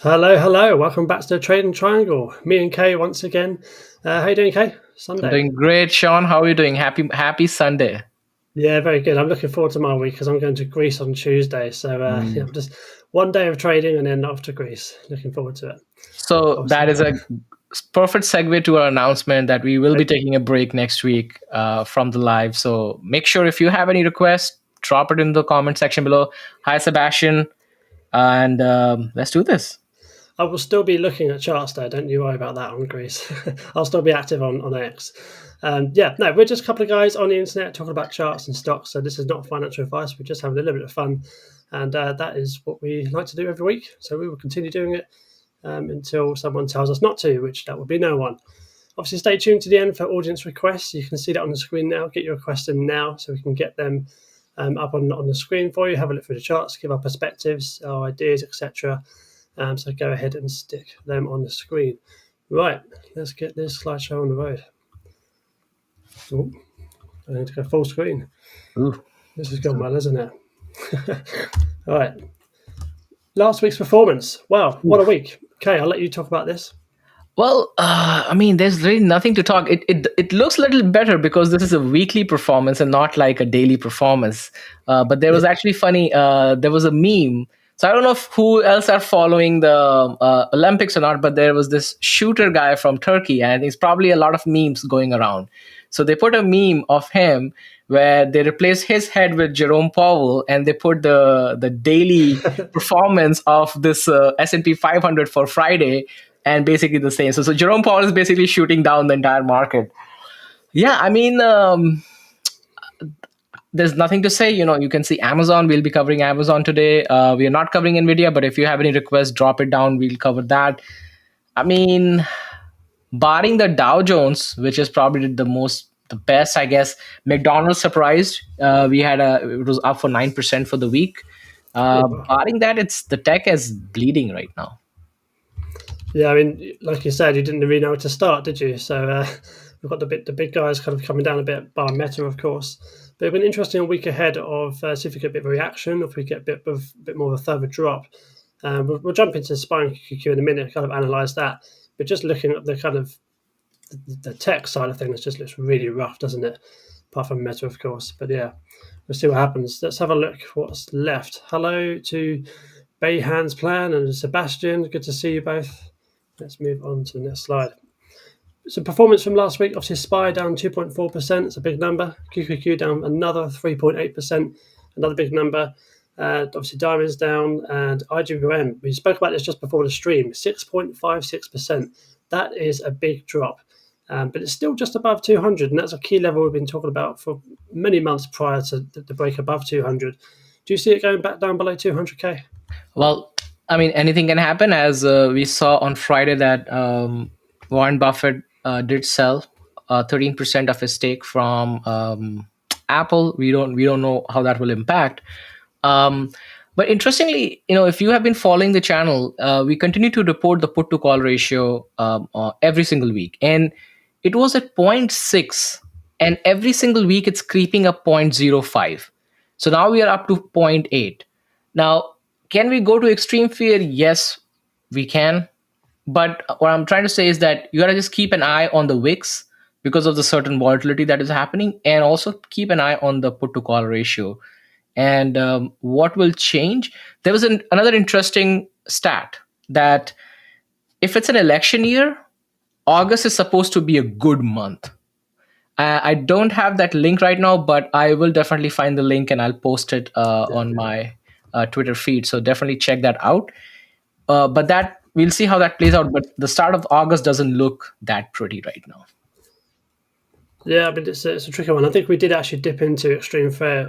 Hello, hello. Welcome back to the Trading Triangle. Me and Kay once again. How you doing, Kay? I'm Sunday. doing great, Sean. How are you doing? Happy Sunday. Yeah, very good. I'm looking forward to my week because I'm going to Greece on Tuesday. So Mm. just one day of trading and then off to Greece. Looking forward to it. So Obviously, that is a perfect segue to our announcement that we will be taking a break next week from the live. So make sure if you have any requests, drop it in the comment section below. Hi, Sebastian, and let's do this. I will still be looking at charts though. Don't you worry about that on Greece. I'll still be active on X. No, we're just a couple of guys on the internet talking about charts and stocks. So this is not financial advice. We're just having a little bit of fun. And that is what we like to do every week. So we will continue doing it until someone tells us not to, which that will be no one. Obviously, stay tuned to the end for audience requests. You can see that on the screen now. Get your requests in now so we can get them up on the screen for you. Have a look through the charts, give our perspectives, our ideas, etc. So go ahead and stick them on the screen. Right, let's get this slideshow on the road. Oh, I need to go full screen. Ooh. This has gone well, hasn't it? All right. Last week's performance. Wow, what a week. Okay, I'll let you talk about this. Well, I mean, there's really nothing to talk. It looks a little better because this is a weekly performance and not like a daily performance. But there was actually funny. There was a meme. So I don't know who else are following the Olympics or not, but there was this shooter guy from Turkey, and there's probably a lot of memes going around. So they put a meme of him where they replace his head with Jerome Powell, and they put the daily performance of this S&P 500 for Friday, and basically the same. So Jerome Powell is basically shooting down the entire market. Yeah, I mean, there's nothing to say. You can see Amazon. We'll be covering Amazon today. We are not covering NVDA, but if you have any requests, drop it down. We'll cover that. I mean, barring the Dow Jones, which is probably the best, I guess. McDonald's surprised. It was up for 9% for the week. Barring that, it's the tech is bleeding right now. Yeah, I mean, like you said, you didn't really know where to start, did you? So we've got the big guys kind of coming down a bit, bar Meta, of course. But it's been an interesting week ahead of see if we get a bit of reaction, if we get a bit more of a further drop. We'll jump into SPY and QQQ in a minute, kind of analyse that. But just looking at the kind of the tech side of things, just looks really rough, doesn't it? Apart from Meta, of course. But yeah, we'll see what happens. Let's have a look what's left. Hello to Bayhan's Plan and Sebastian. Good to see you both. Let's move on to the next slide. So performance from last week, obviously SPY down 2.4%. It's a big number. QQQ down another 3.8%. Another big number. Obviously Diamond's down, and IGBM, we spoke about this just before the stream, 6.56%. That is a big drop. But it's still just above 200, and that's a key level we've been talking about for many months prior to the break above 200. Do you see it going back down below 200K? Well, I mean, anything can happen, as we saw on Friday that Warren Buffett did sell 13% of his stake from Apple. We don't know how that will impact. But interestingly, if you have been following the channel, we continue to report the put to call ratio every single week, and it was at 0.6, and every single week it's creeping up 0.05. So now we are up to 0.8. Now, can we go to extreme fear? Yes, we can. But what I'm trying to say is that you got to just keep an eye on the wicks because of the certain volatility that is happening, and also keep an eye on the put to call ratio. And what will change? There was another interesting stat that if it's an election year, August is supposed to be a good month. I don't have that link right now, but I will definitely find the link and I'll post it on my Twitter feed. So definitely check that out. But that we'll see how that plays out. But the start of August doesn't look that pretty right now. Yeah, but it's a tricky one. I think we did actually dip into extreme fear,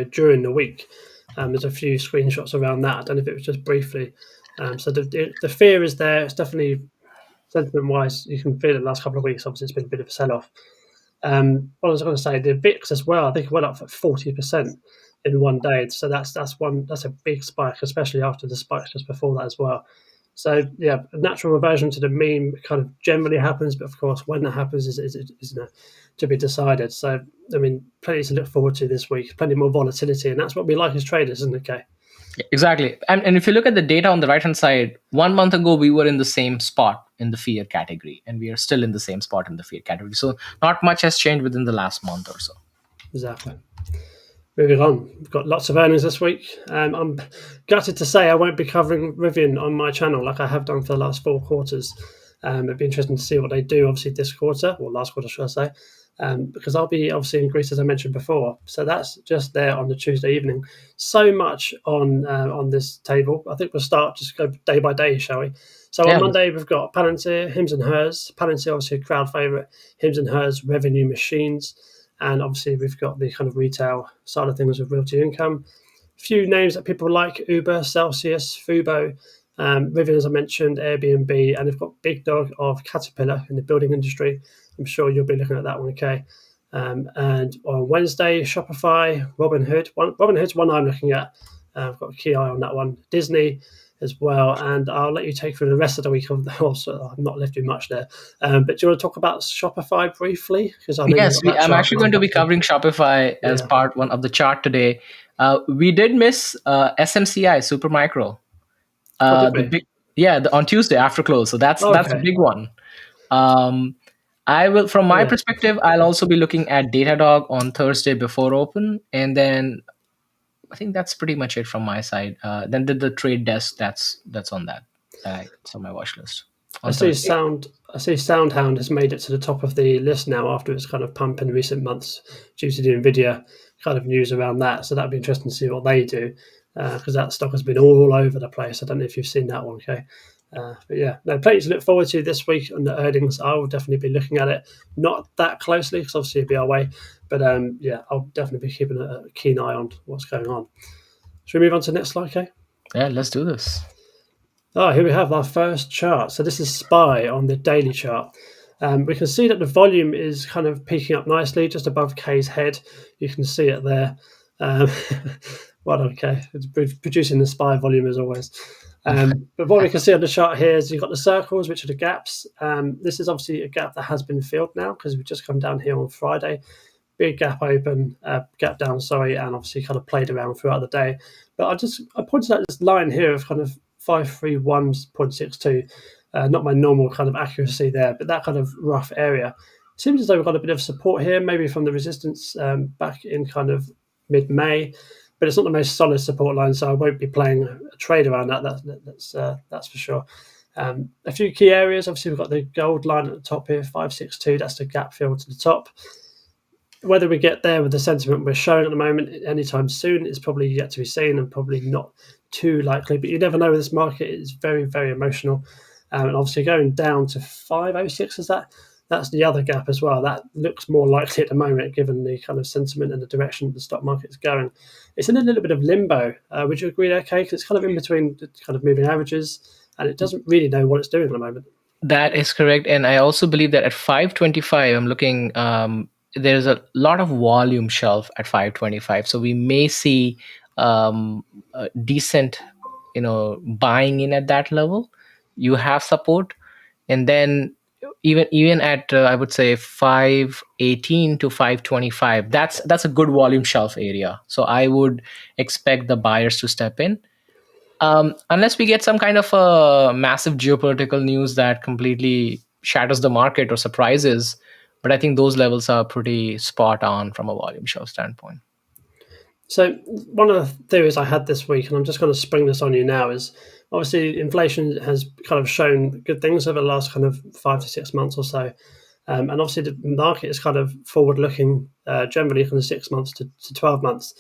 during the week. There's a few screenshots around that. I don't know if it was just briefly. So the fear is there. It's definitely sentiment-wise, you can feel it the last couple of weeks. Obviously, it's been a bit of a sell-off. What I was going to say, the VIX as well, I think it went up for 40% in one day. So that's a big spike, especially after the spikes just before that as well. So yeah, a natural reversion to the mean kind of generally happens, but of course, when that happens is to be decided. So I mean, plenty to look forward to this week, plenty more volatility, and that's what we like as traders, isn't it, Kay? Exactly. And if you look at the data on the right hand side, 1 month ago, we were in the same spot in the fear category, and we are still in the same spot in the fear category. So not much has changed within the last month or so. Exactly. Moving on, we've got lots of earnings this week. I'm gutted to say I won't be covering Rivian on my channel like I have done for the last 4 quarters. It'd be interesting to see what they do, obviously, this quarter, or last quarter, should I say, because I'll be obviously in Greece, as I mentioned before. So that's just there on the Tuesday evening. So much on this table. I think we'll start just go day by day, shall we? So on Yeah. Monday, we've got Palantir, Hims and Hers. Palantir, obviously, a crowd favourite. Hims and Hers, revenue machines. And obviously, we've got the kind of retail side of things with Realty Income. A few names that people like: Uber, Celsius, Fubo, Rivian, as I mentioned, Airbnb, and they've got big dog of Caterpillar in the building industry. I'm sure you'll be looking at that one, okay? And on Wednesday, Shopify, Robinhood. Robinhood's one I'm looking at. I've got a key eye on that one. Disney as well. And I'll let you take through the rest of the week. Also, I've not left you much there. But do you want to talk about Shopify briefly? Because I know you've Yes, got that I'm chart actually going lined to up be too. covering Shopify as Yeah. part one of the chart today. We did miss SMCI Supermicro. Oh, did The we? big, yeah, on Tuesday after close. So that's a Okay. big one. Um, I will, from my Yeah. perspective, I'll also be looking at Datadog on Thursday before open, and then I think that's pretty much it from my side. Then the trade desk that's on that. It's on my watch list I on see Thursday. Sound. I see SoundHound has made it to the top of the list now after its kind of pump in recent months due to the Nvidia kind of news around that. So that'd be interesting to see what they do because that stock has been all over the place. I don't know if you've seen that one, okay? But yeah, no, plenty to look forward to this week on the earnings. I will definitely be looking at it, not that closely because obviously it'll be our way, but yeah, I'll definitely be keeping a keen eye on what's going on. Should we move on to the next slide, okay? Yeah, let's do this. Oh, here we have our first chart. So this is SPY on the daily chart. We can see that the volume is kind of peaking up nicely just above K's head. You can see it there. Um, well done, K. It's producing the SPY volume as always. But what we can see on the chart here is you've got the circles, which are the gaps. This is obviously a gap that has been filled now because we've just come down here on Friday. Big gap open, gap down, sorry, and obviously kind of played around throughout the day. But I pointed out this line here of kind of 531.62. Not my normal kind of accuracy there, but that kind of rough area. Seems as though we've got a bit of support here, maybe from the resistance back in kind of mid-May, but it's not the most solid support line, so I won't be playing a trade around that. That's for sure. A few key areas. Obviously, we've got the gold line at the top here, 562. That's the gap fill to the top. Whether we get there with the sentiment we're showing at the moment anytime soon is probably yet to be seen and probably not too likely. But you never know with this market. It's very, very emotional. And obviously going down to 506 is that's the other gap as well. That looks more likely at the moment given the kind of sentiment and the direction the stock market is going. It's in a little bit of limbo. Would you agree there, Kay? Because it's kind of in between the kind of moving averages and it doesn't really know what it's doing at the moment. That is correct, and I also believe that at 525, I'm looking. There's a lot of volume shelf at 525, so we may see a decent, buying in at that level. You have support, and then even at I would say 518 to 525, that's a good volume shelf area. So I would expect the buyers to step in. Unless we get some kind of a massive geopolitical news that completely shatters the market or surprises. But I think those levels are pretty spot on from a volume show standpoint. So one of the theories I had this week, and I'm just going to spring this on you now, is obviously inflation has kind of shown good things over the last kind of 5 to 6 months or so. And obviously the market is kind of forward looking, generally kind of 6 months to 12 months.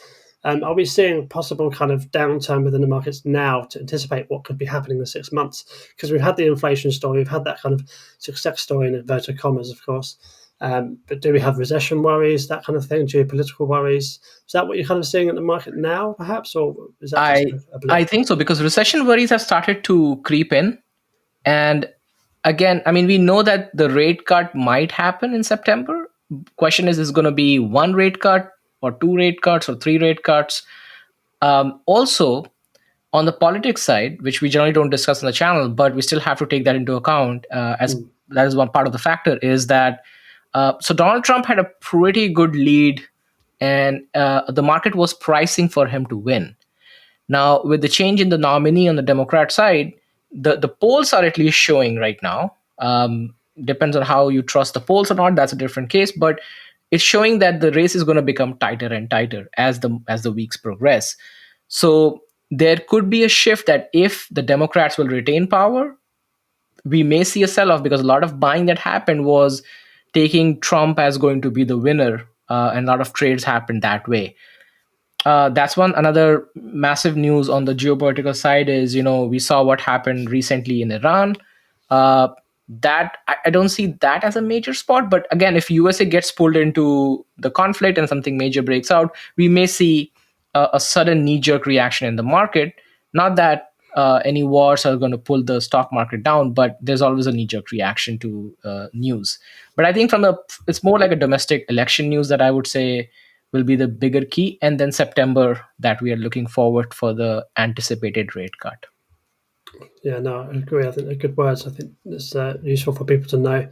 Are we seeing possible kind of downturn within the markets now to anticipate what could be happening in 6 months? Because we've had the inflation story, we've had that kind of success story in inverted commas, of course. But do we have recession worries, that kind of thing, geopolitical worries? Is that what you're kind of seeing in the market now, perhaps, or is that I just a blip? I think so, because recession worries have started to creep in. And again, I mean, we know that the rate cut might happen in September. Question is going to be one rate cut or two rate cuts or three rate cuts? Also, on the politics side, which we generally don't discuss on the channel, but we still have to take that into account, as that is one part of the factor, is that so Donald Trump had a pretty good lead, and the market was pricing for him to win. Now, with the change in the nominee on the Democrat side, the polls are at least showing right now. Depends on how you trust the polls or not. That's a different case, but it's showing that the race is going to become tighter and tighter as the weeks progress. So there could be a shift that if the Democrats will retain power, we may see a sell off, because a lot of buying that happened was taking Trump as going to be the winner, and a lot of trades happened that way. That's one another massive news on the geopolitical side is, we saw what happened recently in Iran. Uh, that I don't see that as a major spot, but again, if USA gets pulled into the conflict and something major breaks out, we may see a sudden knee-jerk reaction in the market. Not that any wars are going to pull the stock market down, but there's always a knee-jerk reaction to news. But I think it's more like a domestic election news that I would say will be the bigger key, and then September that we are looking forward for the anticipated rate cut. Yeah, no, I agree. I think they're good words. I think it's useful for people to know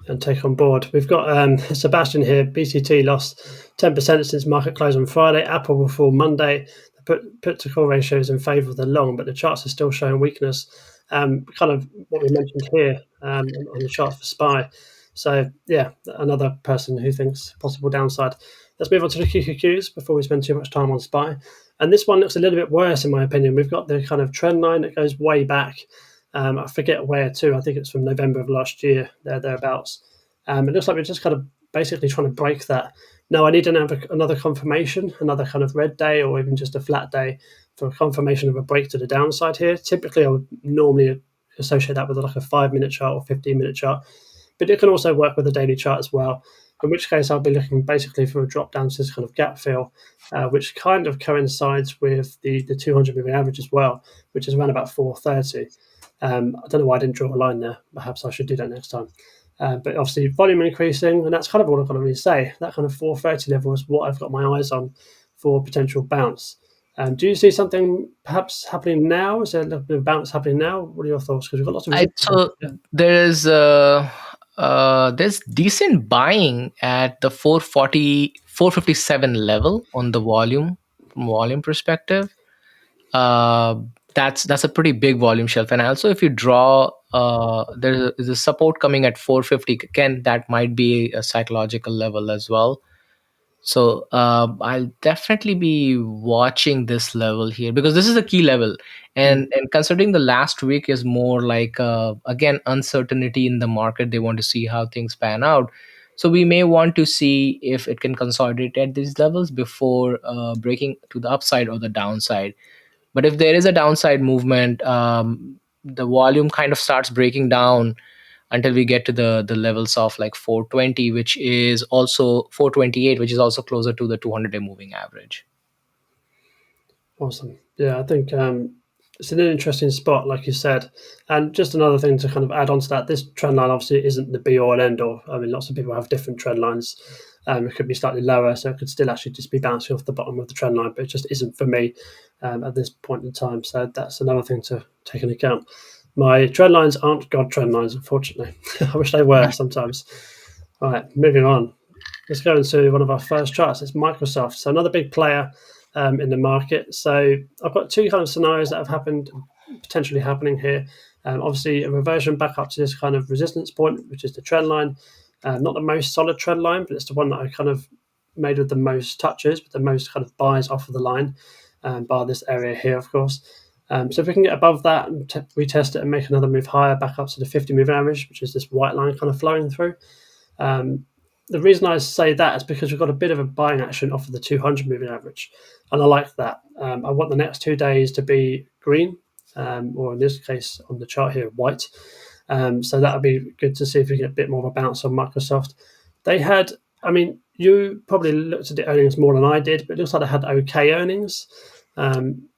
and take on board. We've got Sebastian here. BCT lost 10% since market close on Friday. Apple will fall Monday. The put to call ratio is in favour of the long, but the charts are still showing weakness. Kind of what we mentioned here on the charts for SPY. So yeah, another person who thinks possible downside. Let's move on to the QQQs before we spend too much time on SPY. And this one looks a little bit worse, in my opinion. We've got the kind of trend line that goes way back. I forget where to. I think it's from November of last year, thereabouts. It looks like we're just kind of basically trying to break that. Now, I need another confirmation, another kind of red day or even just a flat day for confirmation of a break to the downside here. Typically, I would normally associate that with like a 5-minute chart or 15-minute chart, but it can also work with a daily chart as well, in which case I'll be looking basically for a drop down to this kind of gap fill, which kind of coincides with the 200 moving average as well, which is around about 430. I don't know why I didn't draw a line there. Perhaps I should do that next time. But obviously, volume increasing, and that's kind of all I've got to really say. That kind of 430 level is what I've got my eyes on for potential bounce. Do you see something perhaps happening now? Is there a little bit of bounce happening now? What are your thoughts? Because we've got lots of So there's decent buying at the 440, 457 level on the volume, from volume perspective. That's a pretty big volume shelf. And also, if you draw, there's a support coming at 450. Again, that might be a psychological level as well. So I'll definitely be watching this level here, because this is a key level. And considering the last week is more like, again, uncertainty in the market, they want to see how things pan out. So we may want to see if it can consolidate at these levels before breaking to the upside or the downside. But if there is a downside movement, the volume kind of starts breaking down until we get to the levels of like 420, which is also 428, which is also closer to the 200-day moving average. Awesome. Yeah, I think it's an interesting spot, like you said. And just another thing to kind of add on to that, this trend line obviously isn't the be all and end all. I mean, lots of people have different trend lines. It could be slightly lower, so it could still actually just be bouncing off the bottom of the trend line, but it just isn't for me at this point in time. So that's another thing to take into account. My trend lines aren't God trend lines, unfortunately. I wish they were sometimes. All right, moving on. Let's go into one of our first charts. It's Microsoft. So another big player in the market. So I've got two kind of scenarios that have happened, potentially happening here. Obviously, a reversion back up to this kind of resistance point, which is the trend line. Not the most solid trend line, but it's the one that I kind of made with the most touches, with the most kind of buys off of the line, bar this area here, of course. So if we can get above that and retest it and make another move higher, back up to the 50 moving average, which is this white line kind of flowing through. The reason I say that is because we've got a bit of a buying action off of the 200 moving average, and I like that. I want the next 2 days to be green, or in this case on the chart here, white. So that would be good to see if we get a bit more of a bounce on Microsoft. They had, I mean, you probably looked at the earnings more than I did, but it looks like they had okay earnings.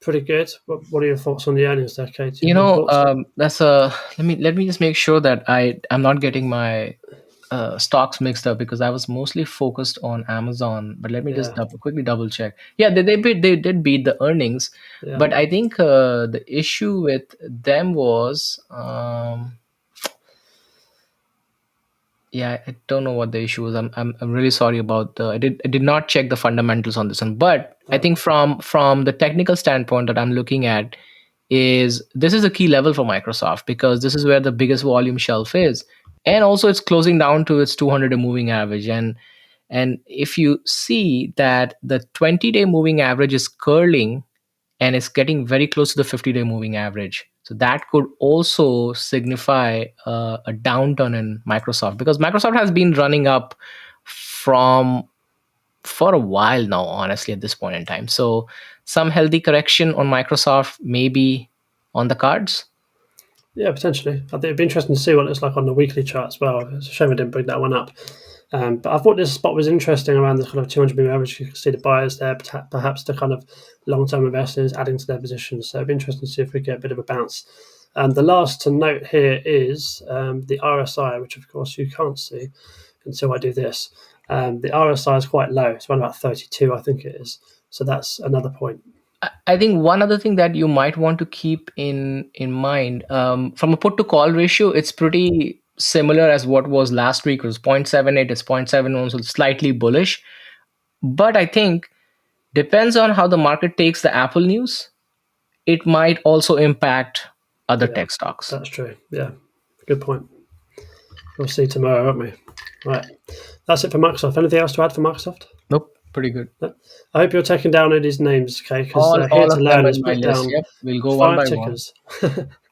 Pretty good. What are your thoughts on the earnings there, Kate? That's a let me just make sure that I'm not getting my stocks mixed up, because I was mostly focused on Amazon. But let me just quickly double check. Yeah, they did beat the earnings, but I think the issue with them was Yeah, I don't know what the issue is. I'm really sorry about the. I did not check the fundamentals on this one, but I think from the technical standpoint that I'm looking at is this is a key level for Microsoft because this is where the biggest volume shelf is, and also it's closing down to its 200-day moving average. And if you see that the 20-day moving average is curling and it's getting very close to the 50-day moving average. So that could also signify a downturn in Microsoft because Microsoft has been running up from for a while now, honestly, at this point in time. So some healthy correction on Microsoft may be on the cards. Yeah, potentially. I think it'd be interesting to see what it looks like on the weekly chart as well. It's a shame I didn't bring that one up. But I thought this spot was interesting around the kind of 200 moving average. You can see the buyers there, perhaps the kind of long-term investors adding to their positions. So it'd be interesting to see if we get a bit of a bounce. The last to note here is the RSI, which of course you can't see until I do this. The RSI is quite low. It's around about 32, I think it is. So that's another point. I think one other thing that you might want to keep in mind from a put to call ratio, it's pretty similar as what was last week. It was 0.78, it's 0.71, so it's slightly bullish. But I think depends on how the market takes the Apple news. It might also impact other Yeah, tech stocks. that's true. Yeah, good point. We'll see tomorrow, won't we? Right. That's it for Microsoft. Anything else to add for Microsoft? Nope, pretty good. No? I hope you're taking down all these names, okay? Because here All to of them learn in is my put list. down Yep, we'll go one 5 by one. tickers.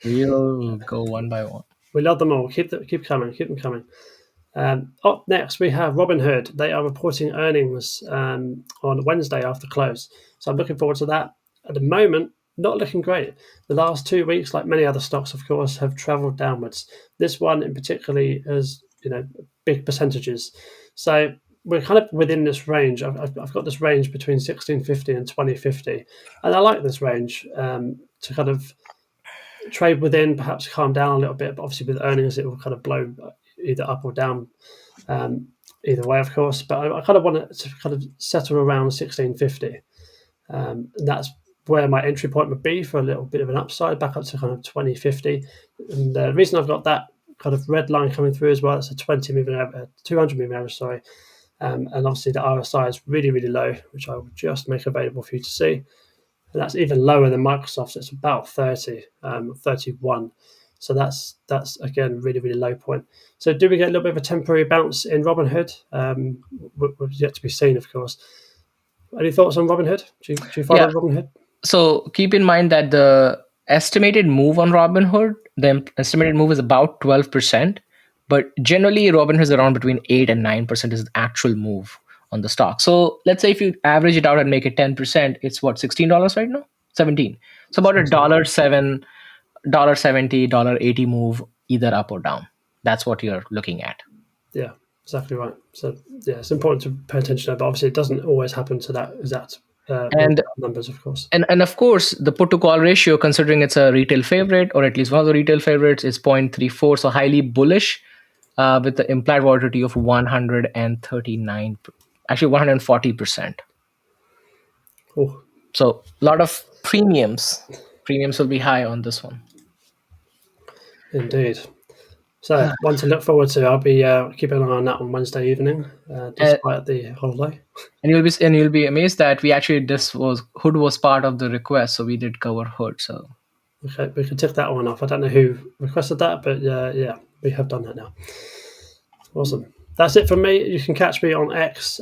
We'll go one by one. We love them all. Keep coming. Keep them coming. Up next, we have Robinhood. They are reporting earnings on Wednesday after close. So I'm looking forward to that. At the moment, not looking great. The last 2 weeks, like many other stocks, of course, have traveled downwards. This one in particularly has, big percentages. So we're kind of within this range. I've got this range between 1650 and 2050. And I like this range to kind of trade within, perhaps calm down a little bit. But obviously with earnings, it will kind of blow either up or down either way, of course. But I kind of want it to kind of settle around 1650. And that's where my entry point would be for a little bit of an upside back up to kind of 2050. And the reason I've got that kind of red line coming through as well, it's a 200 moving average, sorry. And obviously the RSI is really, really low, which I will just make available for you to see. And that's even lower than Microsoft. It's about 30, 31. So that's again really, really low point. So do we get a little bit of a temporary bounce in Robinhood? Was yet to be seen, of course. Any thoughts on Robinhood? Do you follow Yeah. Robinhood? So keep in mind that the estimated move on Robinhood, the estimated move is about 12%, but generally Robinhood is around between 8 and 9% is the actual move on the stock. So let's say if you average it out and make it 10%, it's what, $16 right now? 17. So about $1.07, $1.70, $1.80 move either up or down. That's what you're looking at. Yeah, exactly right. So yeah, it's important to pay attention to that, but obviously it doesn't always happen to that exact And numbers, of course. And of course, the put to call ratio, considering it's a retail favorite or at least one of the retail favorites, is 0.34, so highly bullish, with the implied volatility of 139, actually 140%. Oh, So a lot of premiums. Premiums will be high on this one. indeed. So one to look forward to. I'll be keeping an eye on that on Wednesday evening, despite the holiday. And you'll be amazed that Hood was part of the request, so we did cover Hood. So Okay, we can tick that one off. I don't know who requested that, but yeah, we have done that now. Awesome. That's it from me. You can catch me on X,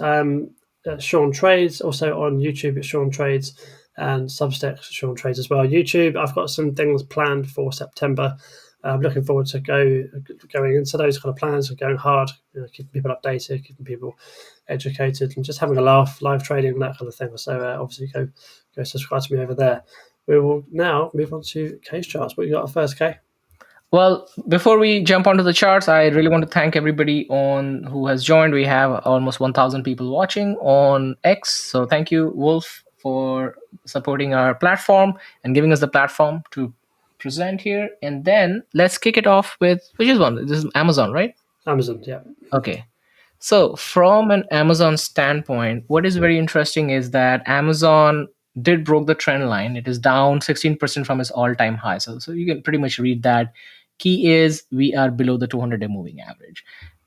Sean Trades, also on YouTube at Sean Trades, and Substack Sean Trades as well. YouTube, I've got some things planned for September. I'm looking forward to going into those kind of plans and going hard, keeping people updated, keeping people educated, and just having a laugh, live trading, that kind of thing. So obviously go subscribe to me over there. We will now move on to Kay's charts. What you got first, Kay? well, before we jump onto the charts, I really want to thank everybody on who has joined. We have almost 1,000 people watching on X. So thank you, Wolf, for supporting our platform and giving us the platform to present here. And then let's kick it off with which is one? This is Amazon, right? Amazon, yeah. Okay. So from an Amazon standpoint, what is very interesting is that Amazon did broke the trend line. It is down 16% from its all-time high. So you can pretty much read that. Key is we are below the 200-day moving average.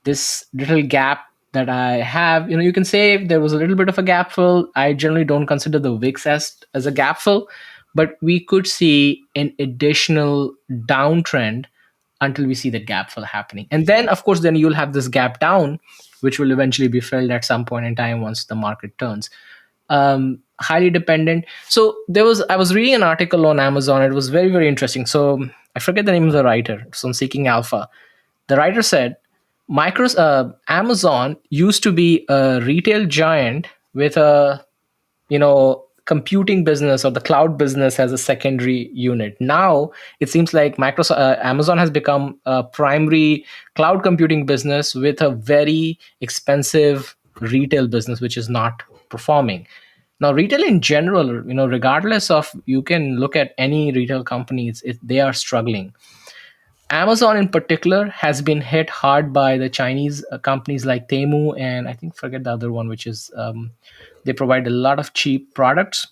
this little gap that I have, you can say there was a little bit of a gap fill. I generally don't consider the VIX as a gap fill, but we could see an additional downtrend until we see that gap fill happening. And then, of course, then you'll have this gap down, which will eventually be filled at some point in time once the market turns. Highly dependent. So I was reading an article on Amazon. It was very, very interesting. So I forget the name of the writer. It's on Seeking Alpha. The writer said, Amazon used to be a retail giant with a computing business or the cloud business as a secondary unit. Now it seems like Amazon has become a primary cloud computing business with a very expensive retail business, which is not performing. Now, retail in general, regardless of, you can look at any retail companies, they are struggling. Amazon in particular has been hit hard by the Chinese companies like Temu, and I think forget the other one, which is they provide a lot of cheap products.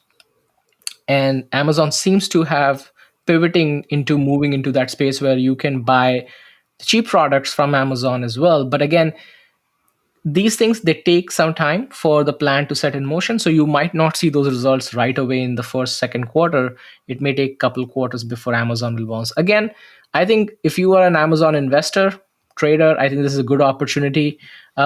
And Amazon seems to have moving into that space where you can buy cheap products from Amazon as well. But again, these things, they take some time for the plan to set in motion, so you might not see those results right away in the second quarter. It may take a couple quarters before Amazon will bounce again. I think if you are an Amazon investor, trader, I think this is a good opportunity.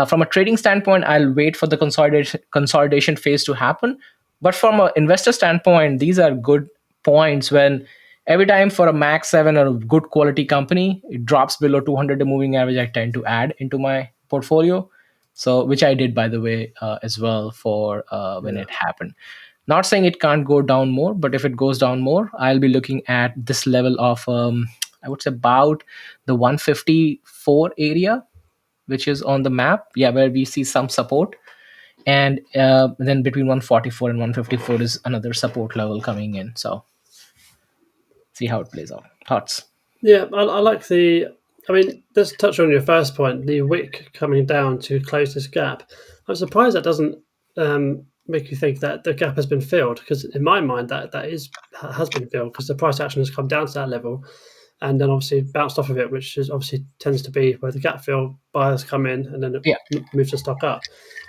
From a trading standpoint, I'll wait for the consolidation phase to happen. But from an investor standpoint, these are good points when every time for a Max 7 or a good quality company, it drops below 200 moving average, I tend to add into my portfolio. So, which I did, by the way, as well for when it happened. Not saying it can't go down more, but if it goes down more, I'll be looking at this level of, I would say, about the 154 area, which is on the map. Yeah, where we see some support. And then between 144 and 154 is another support level coming in. So, see how it plays out. Thoughts? Yeah, I like let's touch on your first point, the wick coming down to close this gap. I'm surprised that doesn't make you think that the gap has been filled, because in my mind that has been filled, because the price action has come down to that level and then obviously bounced off of it, which is obviously tends to be where the gap fill, buyers come in and then it moves the stock up.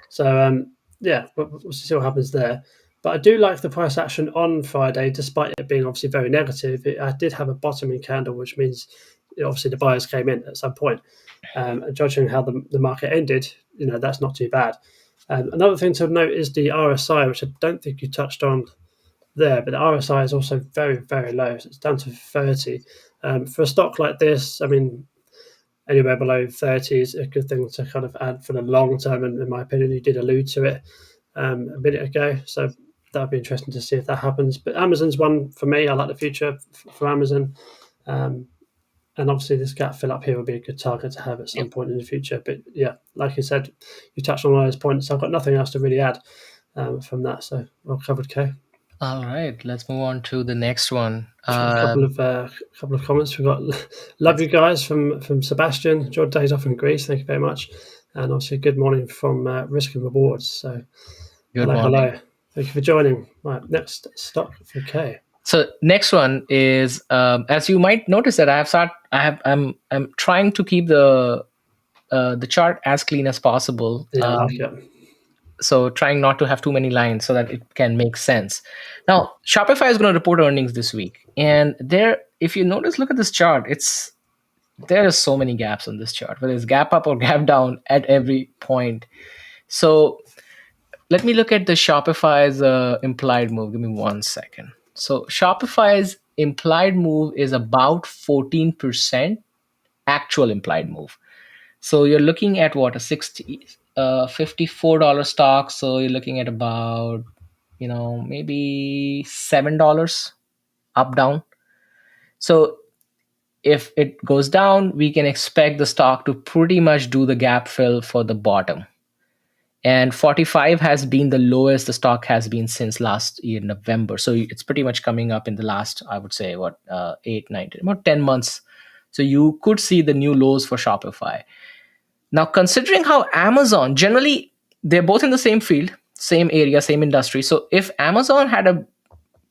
So we'll see what happens there. But I do like the price action on Friday, despite it being obviously very negative. I did have a bottoming candle, which means obviously the buyers came in at some point. And judging how the market ended, that's not too bad. Another thing to note is the RSI, which I don't think you touched on there, but the RSI is also very, very low. So it's down to 30. For a stock like this, anywhere below 30 is a good thing to kind of add for the long term. And in my opinion, you did allude to it a minute ago. So that'd be interesting to see if that happens. But Amazon's one for me. I like the future for Amazon. And obviously this gap fill up here would be a good target to have at some point in the future. But yeah, like you said, you touched on all those points. I've got nothing else to really add from that. So well covered, Kay. All right, let's move on to the next one. A couple of comments. We've got love you guys from Sebastian. Enjoyed days off in Greece. Thank you very much. And obviously good morning from Risk and Rewards. So good morning. Hello. Thank you for joining. Right, next stock for Kay. So next one is, as you might notice that I'm trying to keep the chart as clean as possible. Yeah, so trying not to have too many lines so that it can make sense. Now, Shopify is going to report earnings this week, and if you notice, look at this chart. There are so many gaps on this chart, whether it's gap up or gap down at every point. So let me look at the Shopify's implied move. Give me 1 second. So Shopify's implied move is about 14% actual implied move. So you're looking at what, a $54 stock. So you're looking at about, maybe $7 up, down. So if it goes down, we can expect the stock to pretty much do the gap fill for the bottom. And 45 has been the lowest the stock has been since last year, November. So it's pretty much coming up in the last, I would say, 8, 9, about 10 months. So you could see the new lows for Shopify. Now, considering how Amazon, generally, they're both in the same field, same area, same industry. So if Amazon had a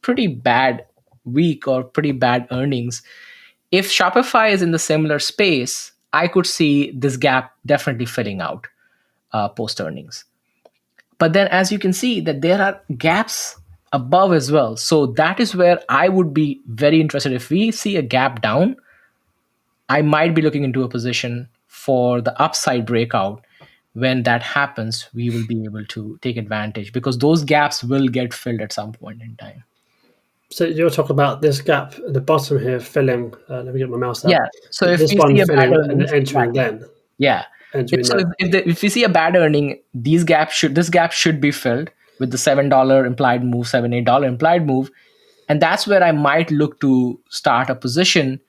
pretty bad week or pretty bad earnings, if Shopify is in the similar space, I could see this gap definitely filling out post earnings. But then, as you can see, that there are gaps above as well. So that is where I would be very interested. If we see a gap down, I might be looking into a position for the upside breakout. When that happens, we will be able to take advantage because those gaps will get filled at some point in time. So you're talking about this gap at the bottom here filling. Let me get my mouse up. Yeah. So if this we one see a bad filling and earnings, entering exactly. then. Yeah. Entering So now. if we see a bad earning, this gap should be filled with the $7 implied move, $7-8 implied move, and that's where I might look to start a position,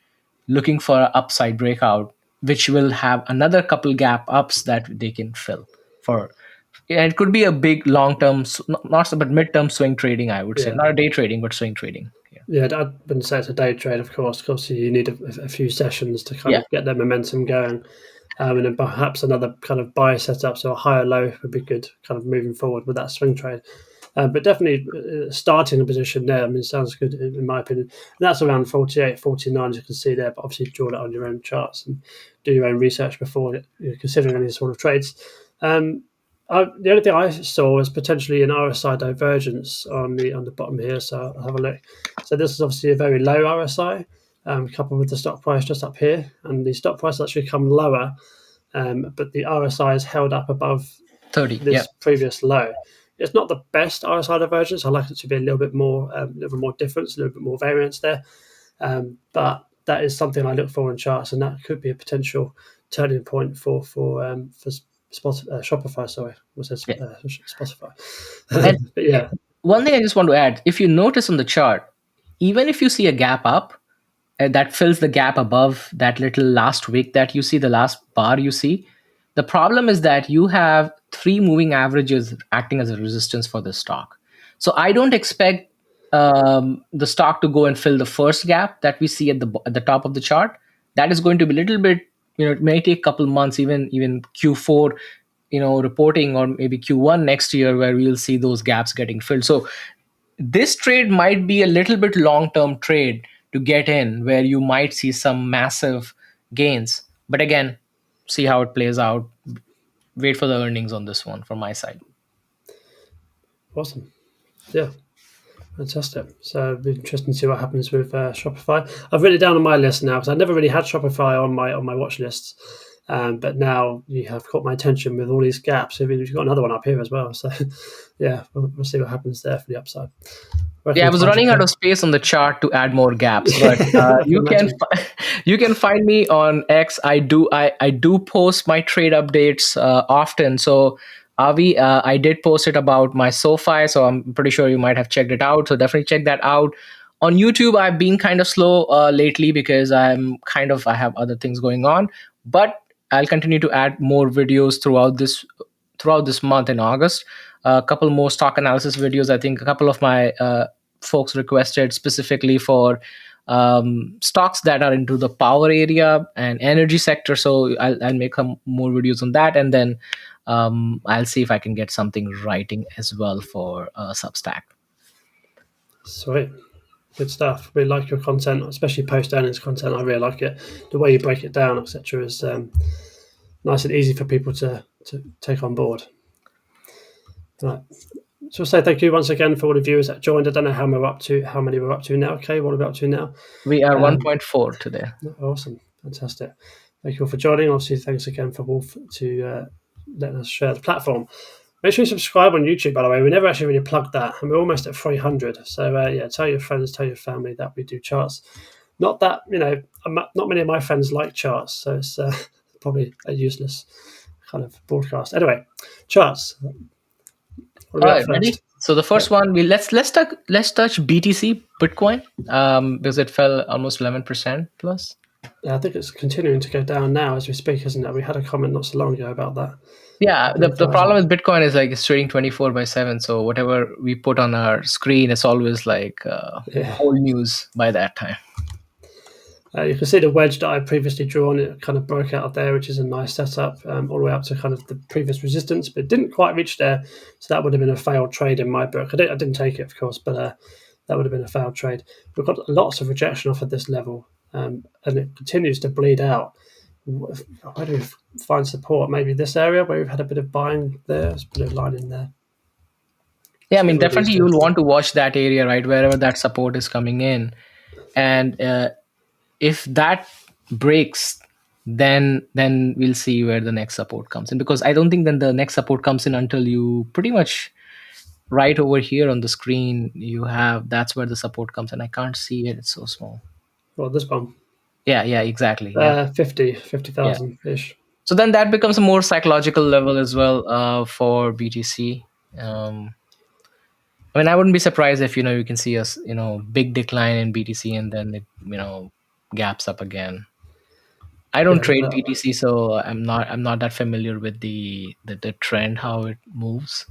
looking for an upside breakout, which will have another couple gap ups that they can fill for. Yeah, it could be a big long term, not but mid term swing trading. I would say Yeah. not a day trading, but swing trading. Yeah, I wouldn't say it's a day trade, of course. Of course, you need a few sessions to kind Yeah. of get that momentum going. And then perhaps another kind of buy setup, so a higher low would be good kind of moving forward with that swing trade. But definitely starting a position there, I mean, sounds good in my opinion. And that's around 48, 49, as you can see there, but obviously draw that on your own charts and do your own research before you're considering any sort of trades. The only thing I saw was potentially an RSI divergence on the bottom here, so I'll have a look. So this is obviously a very low RSI, coupled with the stock price just up here, and the stock price has actually come lower, but the RSI is held up above 30. this previous low. It's not the best RSI divergence. I like it to be a little bit more difference, a little bit more variance there, but that is something I look for in charts, and that could be a potential turning point for Shopify. Sorry, was said Spotify. But yeah, One thing I just want to add, if you notice on the chart, even if you see a gap up, that fills the gap above that little last wick that you see, the last bar you see, the problem is that you have 3 moving averages acting as a resistance for the stock. So I don't expect the stock to go and fill the first gap that we see at the top of the chart. That is going to be a little bit, it may take a couple months, even Q4, reporting, or maybe Q1 next year, where we'll see those gaps getting filled. So this trade might be a little bit long-term trade to get in, where you might see some massive gains. But again, see how it plays out. Wait for the earnings on this one from my side. awesome. Yeah. Fantastic. So it'll be interesting to see what happens with Shopify. I've written it down on my list now because I never really had Shopify on my watch lists. But now you have caught my attention with all these gaps. I mean, we've got another one up here as well. So yeah, we'll see what happens there for the upside. Yeah, I was running out of space on the chart to add more gaps, but you can find me on X. I do post my trade updates often. So Avi, I did post it about my SOFI, so I'm pretty sure you might have checked it out. So definitely check that out. On YouTube, I've been kind of slow lately because I have other things going on, but I'll continue to add more videos throughout this month in August. A couple more stock analysis videos. I think a couple of my folks requested specifically for stocks that are into the power area and energy sector. So I'll make some more videos on that, and then I'll see if I can get something writing as well for Substack. Sweet. Good stuff. We like your content, especially post earnings content. I really like it. The way you break it down, etc., is nice and easy for people to take on board. Right. So I'll say thank you once again for all the viewers that joined. I don't know how many we're up to now. Okay, what are we up to now? We are 1.4 today. Awesome. Fantastic. Thank you all for joining. Obviously, thanks again for Wolf to letting us share the platform. Make sure you subscribe on YouTube, by the way. We never actually really plugged that, and we're almost at 300. So yeah, tell your friends, tell your family that we do charts. Not that, not many of my friends like charts, so it's probably a useless kind of broadcast. Anyway, charts. All right, ready? So the first one, let's touch BTC Bitcoin because it fell almost 11% plus. Yeah, I think it's continuing to go down now as we speak, isn't it? We had a comment not so long ago about that. Yeah, the problem with Bitcoin is like it's trading 24/7. So whatever we put on our screen, it's always like whole news by that time. You can see the wedge that I previously drawn. It kind of broke out of there, which is a nice setup, all the way up to kind of the previous resistance, but didn't quite reach there. So that would have been a failed trade in my book. I didn't take it, of course, but that would have been a failed trade. We've got lots of rejection off at this level, and it continues to bleed out where do we find support? Maybe this area where we've had a bit of buying there. Let's put a line in there. Yeah, I See mean, where these definitely do. you'll want to watch that area, right? Wherever that support is coming in. And if that breaks, then we'll see where the next support comes in. Because I don't think then the next support comes in until you pretty much right over here on the screen, you have, that's where the support comes in. I can't see it. It's so small. Well, this one. Yeah, exactly. Yeah. 50,000 ish. So then that becomes a more psychological level as well for BTC. I mean, I wouldn't be surprised if you can see a big decline in BTC and then it gaps up again. I don't trade BTC, so I'm not that familiar with the trend, how it moves.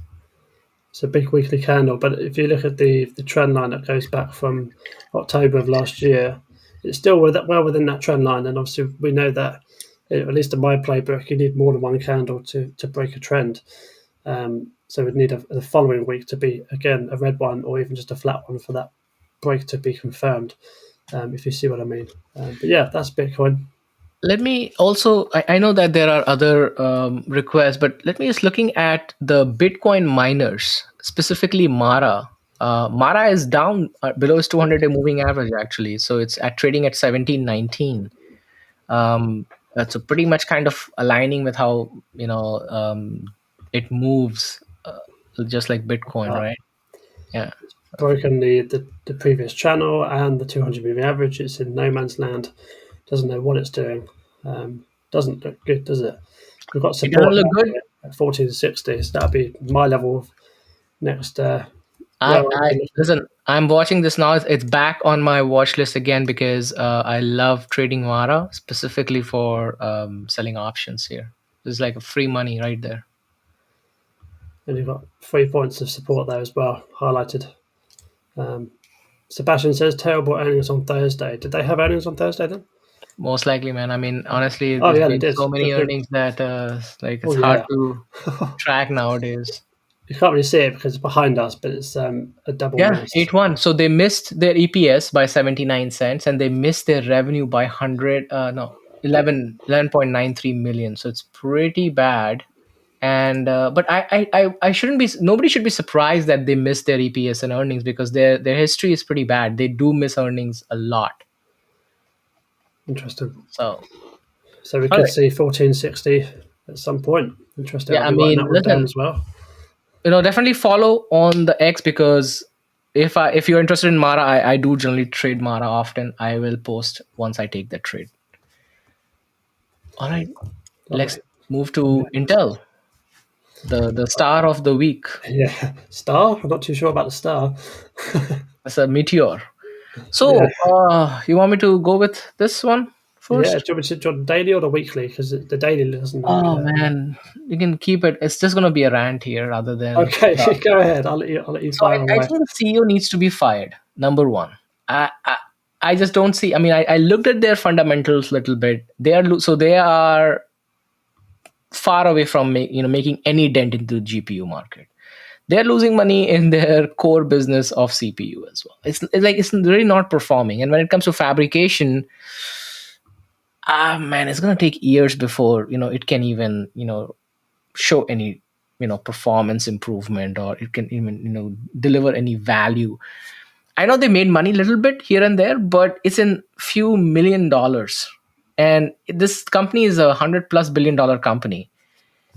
It's a big weekly candle, but if you look at the trend line that goes back from October of last year, it's still well within that trend line. And obviously, we know that, at least in my playbook, you need more than one candle to break a trend. So we'd need the following week to be, again, a red one or even just a flat one for that break to be confirmed, if you see what I mean. But yeah, that's Bitcoin. Let me also, I know that there are other requests, but let me just looking at the Bitcoin miners, specifically Mara. Mara is down below its 200-day moving average, actually. So it's trading at 1719. That's pretty much kind of aligning with how, it moves, just like Bitcoin, right? Yeah. Broken the previous channel and the 200 moving average. It's in no man's land. Doesn't know what it's doing. Doesn't look good, does it? We've got It doesn't support look good. at 1460, so that'd be my level of next. Listen, I'm watching this now. It's back on my watch list again because I love trading Mara, specifically for selling options here. There's like a free money right there. And you've got 3 points of support there as well, highlighted. Sebastian says terrible earnings on Thursday. Did they have earnings on Thursday then? Most likely, man. I mean, honestly, Oh, there's yeah, they been did. so many Good. earnings that it's Oh, hard yeah. to track nowadays. You can't really see it because it's behind us, but it's a double miss. 8-1. So they missed their EPS by 79 cents and they missed their revenue by 11.93 million. So it's pretty bad. And but I shouldn't be, nobody should be surprised that they missed their EPS and earnings because their history is pretty bad. They do miss earnings a lot. Interesting. So we could see 1460 at some point. Interesting. yeah, I'll I be writing mean, that one down listen, as well. definitely follow on the X because if you're interested in Mara, I do generally trade Mara often. I will post once I take that trade. All right, let's move to Intel, the star of the week. Yeah, star. I'm not too sure about the star. It's a meteor. So you want me to go with this one first? Yeah, do you want me to do the daily or the weekly? Because the daily doesn't. Oh man, you can keep it. It's just gonna be a rant here, rather than. Okay, go ahead. I'll let you So fire away. I think the CEO needs to be fired. Number one, I just don't see. I mean, I looked at their fundamentals a little bit. They are far away from making any dent into the GPU market. They're losing money in their core business of CPU as well. It's really not performing. And when it comes to fabrication, man, it's gonna take years before it can even show any performance improvement, or it can even deliver any value. I know they made money a little bit here and there, but it's in few $1,000,000, and this company is $100+ billion company.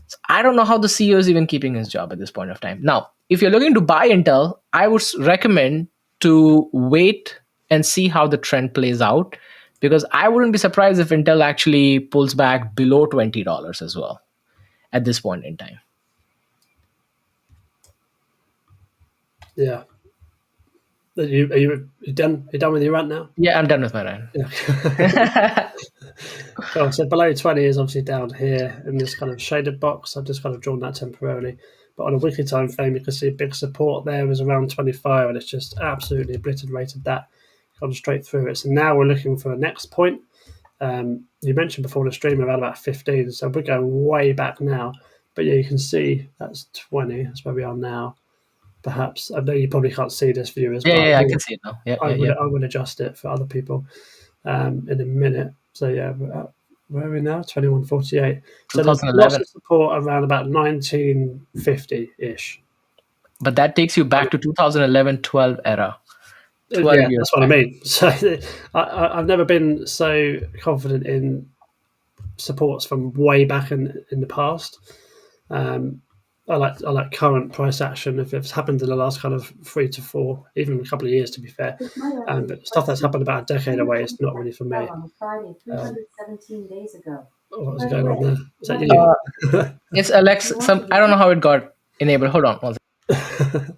So I don't know how the CEO is even keeping his job at this point of time. Now, if you're looking to buy Intel, I would recommend to wait and see how the trend plays out, because I wouldn't be surprised if Intel actually pulls back below $20 as well at this point in time. Yeah. Are you done? You done with your rant now? Yeah, I'm done with my rant. Yeah. So below 20 is obviously down here in this kind of shaded box. I've just kind of drawn that temporarily. But on a weekly time frame, you can see a big support there is around 25, and it's just absolutely obliterated that, gone straight through it. So now we're looking for a next point. You mentioned before the stream around about 15, so we're going way back now. But yeah, you can see that's 20. That's where we are now. Perhaps I know you probably can't see this view as well. Yeah, I can see it now. I will adjust it for other people in a minute. So yeah, where are we now? 21.48. So there's lots 2011. of support around about 1950-ish. But that takes you back to 2011-12 era. 12 Yeah, years that's what I back. mean. So I've never been so confident in supports from way back in the past. I like current price action if it's happened in the last kind of 3 to 4, even a couple of years to be fair. But stuff that's happened about a decade away is not really for me. On Friday, 317 days ago. What was going on there? Is that you? It's Alex. I don't know how it got enabled. Hold on. One second.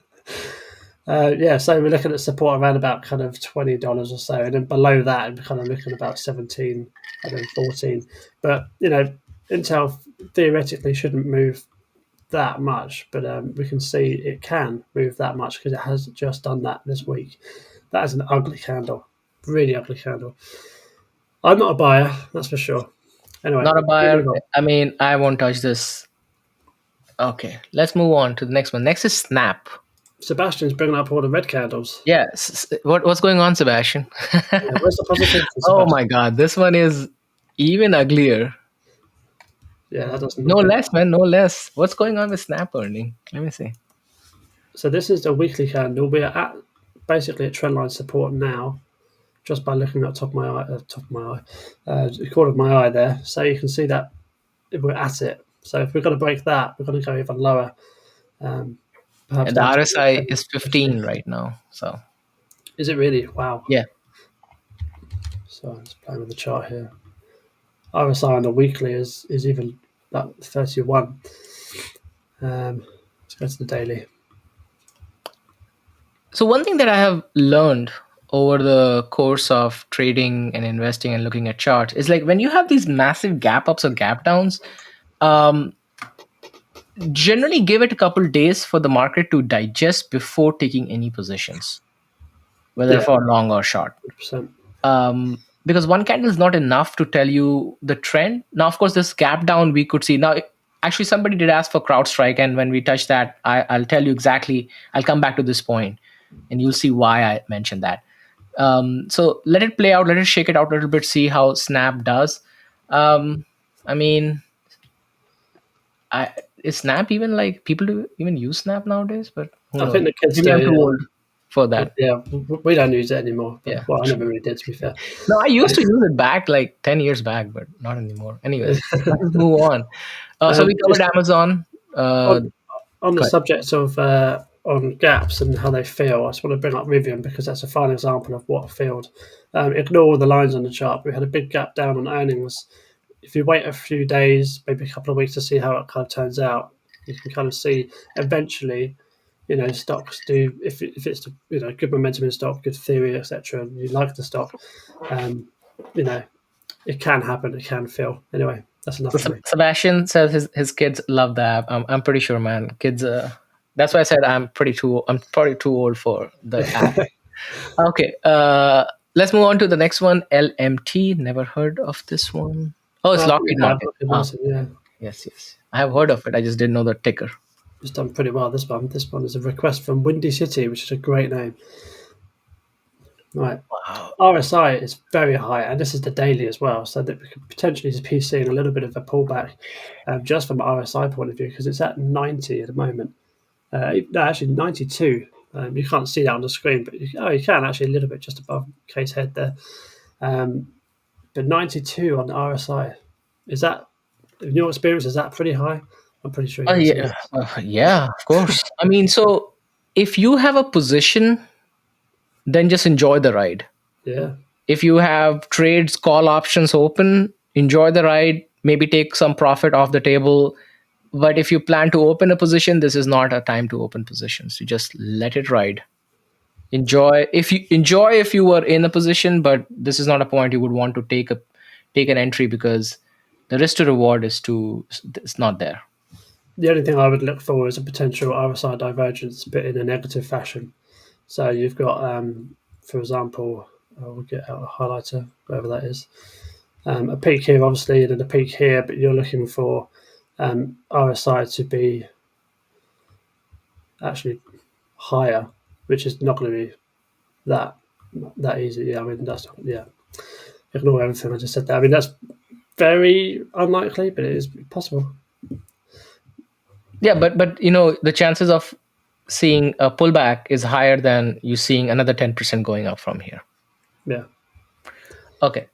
Yeah, so we're looking at support around about kind of $20 or so, and then below that, we're kind of looking at about 17 and then 14. But Intel theoretically shouldn't move that much, but we can see it can move that much because it has just done that this week. That is an ugly candle, really ugly candle. I'm not a buyer, that's for sure. Anyway, Not a buyer. I mean, I won't touch this. Okay, let's move on to the next one. Next is Snap. Sebastian's bringing up all the red candles. Yes. What's going on, Sebastian? Where's the positivity? Oh my God, this one is even uglier. Yeah, that doesn't. No less, man. No less. What's going on with Snap earning? Let me see. So this is a weekly candle. We are at basically at trendline support now, just by looking at the corner of my eye there. So you can see that we're at it. So if we're going to break that, we're going to go even lower. And the RSI is 15 right now. So is it really? Wow. Yeah. So I'm just playing with the chart here. RSI on the weekly is even about 31. Let's go to the daily. So one thing that I have learned over the course of trading and investing and looking at charts is like when you have these massive gap ups or gap downs, generally give it a couple days for the market to digest before taking any positions, whether for long or short. 100%. Because one candle is not enough to tell you the trend. Now, of course, this gap down we could see. Now, actually, somebody did ask for CrowdStrike, and when we touch that, I'll tell you exactly. I'll come back to this point, and you'll see why I mentioned that. So let it play out. Let it shake it out a little bit. See how Snap does. I mean, is Snap even like people do even use Snap nowadays? But I think the kids maybe I'm too old for that. Yeah, we don't use it anymore. But, Yeah. Well, I never really did, to be fair. No, I used to use it back like 10 years back, but not anymore. Anyways, let's move on. So we covered Amazon. On the subject of on gaps and how they feel, I just want to bring up Rivian because that's a fine example of what failed. Ignore all the lines on the chart. We had a big gap down on earnings. If you wait a few days, maybe a couple of weeks to see how it kind of turns out, you can kind of see eventually, stocks do, if it's good momentum in stock, good theory, etc., and you like the stock, it can happen, it can fail. Anyway, that's enough for me. Sebastian says his kids love the app. I'm pretty sure, man. Kids, that's why I said I'm probably too old for the app. Okay, let's move on to the next one. LMT. Never heard of this one. Oh, it's Lockheed Martin. Yeah. Yes. I have heard of it. I just didn't know the ticker. It's done pretty well, this one. This one is a request from Windy City, which is a great name. Right. Wow. RSI is very high, and this is the daily as well, so that we could potentially be seeing a little bit of a pullback just from an RSI point of view, because it's at 90 at the moment. No, actually 92. You can't see that on the screen, but you can actually a little bit just above Kate's head there. But 92 on the RSI, is that, in your experience, is that pretty high? I'm pretty sure. Yeah, of course. I mean, so if you have a position, then just enjoy the ride. Yeah. If you have trades, call options open, enjoy the ride, maybe take some profit off the table. But if you plan to open a position, this is not a time to open positions. You just let it ride. Enjoy if you were in a position, but this is not a point you would want to take an entry because the risk to reward it's not there. The only thing I would look for is a potential RSI divergence, but in a negative fashion. So you've got, for example, we'll get out a highlighter, whatever that is. A peak here, obviously, and then a peak here, but you're looking for RSI to be actually higher, which is not going to be that easy. Yeah, I mean, ignore everything I just said there. I mean, very unlikely, but it is possible. Yeah, but the chances of seeing a pullback is higher than you seeing another 10% going up from here. Yeah. Okay,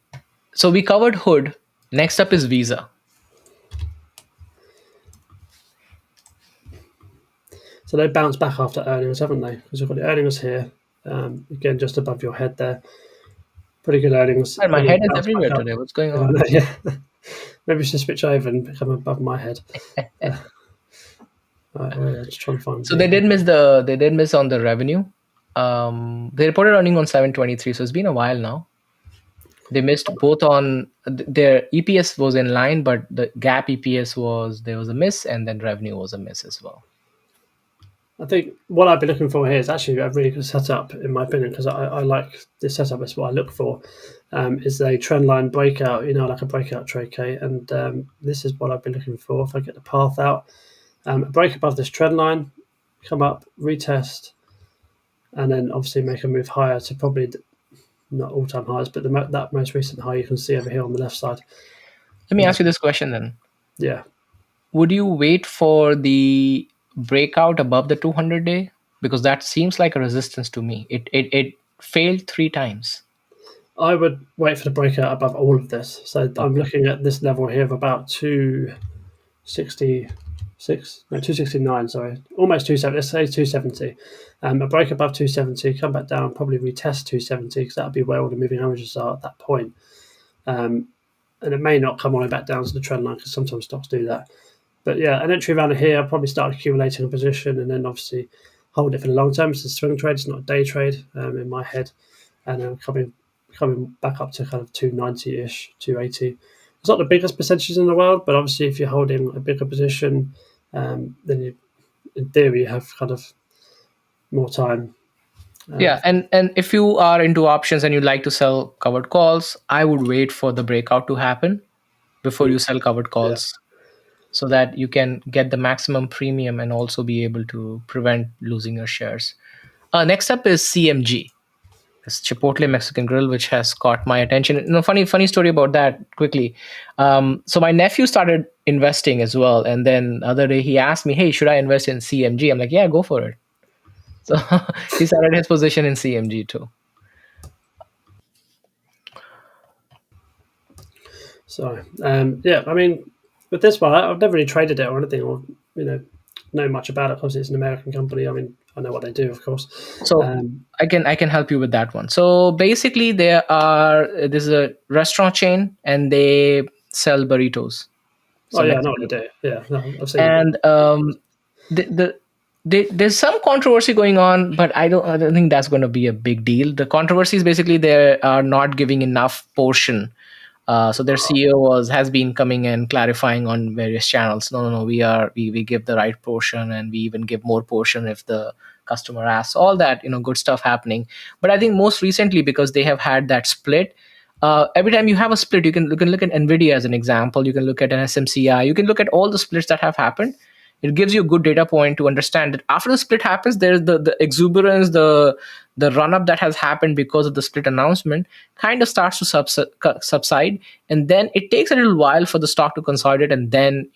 so we covered Hood. Next up is Visa. So they bounced back after earnings, haven't they? Because we've got the earnings here, again, just above your head there. Pretty good earnings. And my And head then is bounced back everywhere up. today. What's going on? Yeah. Maybe we should switch over and become above my head. Right, we're just trying to find. So they did miss on the revenue. They reported earning on 7/23, so it's been a while now. They missed both on their EPS was in line, but the GAAP EPS there was a miss, and then revenue was a miss as well. I think what I'd be looking for here is actually a really good setup, in my opinion, because I like this setup. That's what I look for. Is a trend line breakout, like a breakout trade, Kate. And this is what I've been looking for. If I get the path out, a break above this trend line, come up, retest, and then obviously make a move higher to probably not all-time highs, but that most recent high you can see over here on the left side. Let me ask you this question then. Yeah. Would you wait for the breakout above the 200-day? Because that seems like a resistance to me. It failed 3 times. I would wait for the breakout above all of this. So I'm looking at this level here of about 269, sorry. Almost 270, let's say 270. A break above 270, come back down, probably retest 270, because that would be where all the moving averages are at that point. And it may not come all the way back down to the trend line, because sometimes stocks do that. But yeah, an entry around here, I'll probably start accumulating a position and then obviously hold it for the long term. It's a swing trade, it's not a day trade in my head. And then coming back up to kind of 290-ish, 280. It's not the biggest percentages in the world, but obviously if you're holding a bigger position, then you, in theory, have kind of more time. Yeah, and if you are into options and you like to sell covered calls, I would wait for the breakout to happen before you sell covered calls, so that you can get the maximum premium and also be able to prevent losing your shares. Next up is CMG. It's Chipotle Mexican Grill, which has caught my attention. Funny story about that quickly. So my nephew started investing as well, and then the other day he asked me, "Hey, should I invest in CMG?" I'm like, "Yeah, go for it." So he started his position in CMG too. So yeah, I mean, with this one, I've never really traded it or anything, or know much about it. Obviously, it's an American company. I mean, I know what they do, of course. So I can help you with that one. So basically, there's a restaurant chain and they sell burritos. I know what they do. Yeah, no, I've seen and there's some controversy going on, but I don't think that's going to be a big deal. The controversy is basically they are not giving enough portion. So their CEO has been coming and clarifying on various channels. No, we give the right portion, and we even give more portion if the customer asks. All that good stuff happening. But I think most recently, because they have had that split. Every time you have a split, you can look at NVDA as an example. You can look at an SMCI. You can look at all the splits that have happened. It gives you a good data point to understand that after the split happens, there's the exuberance, the run up that has happened because of the split announcement kind of starts to subside, and then it takes a little while for the stock to consolidate and then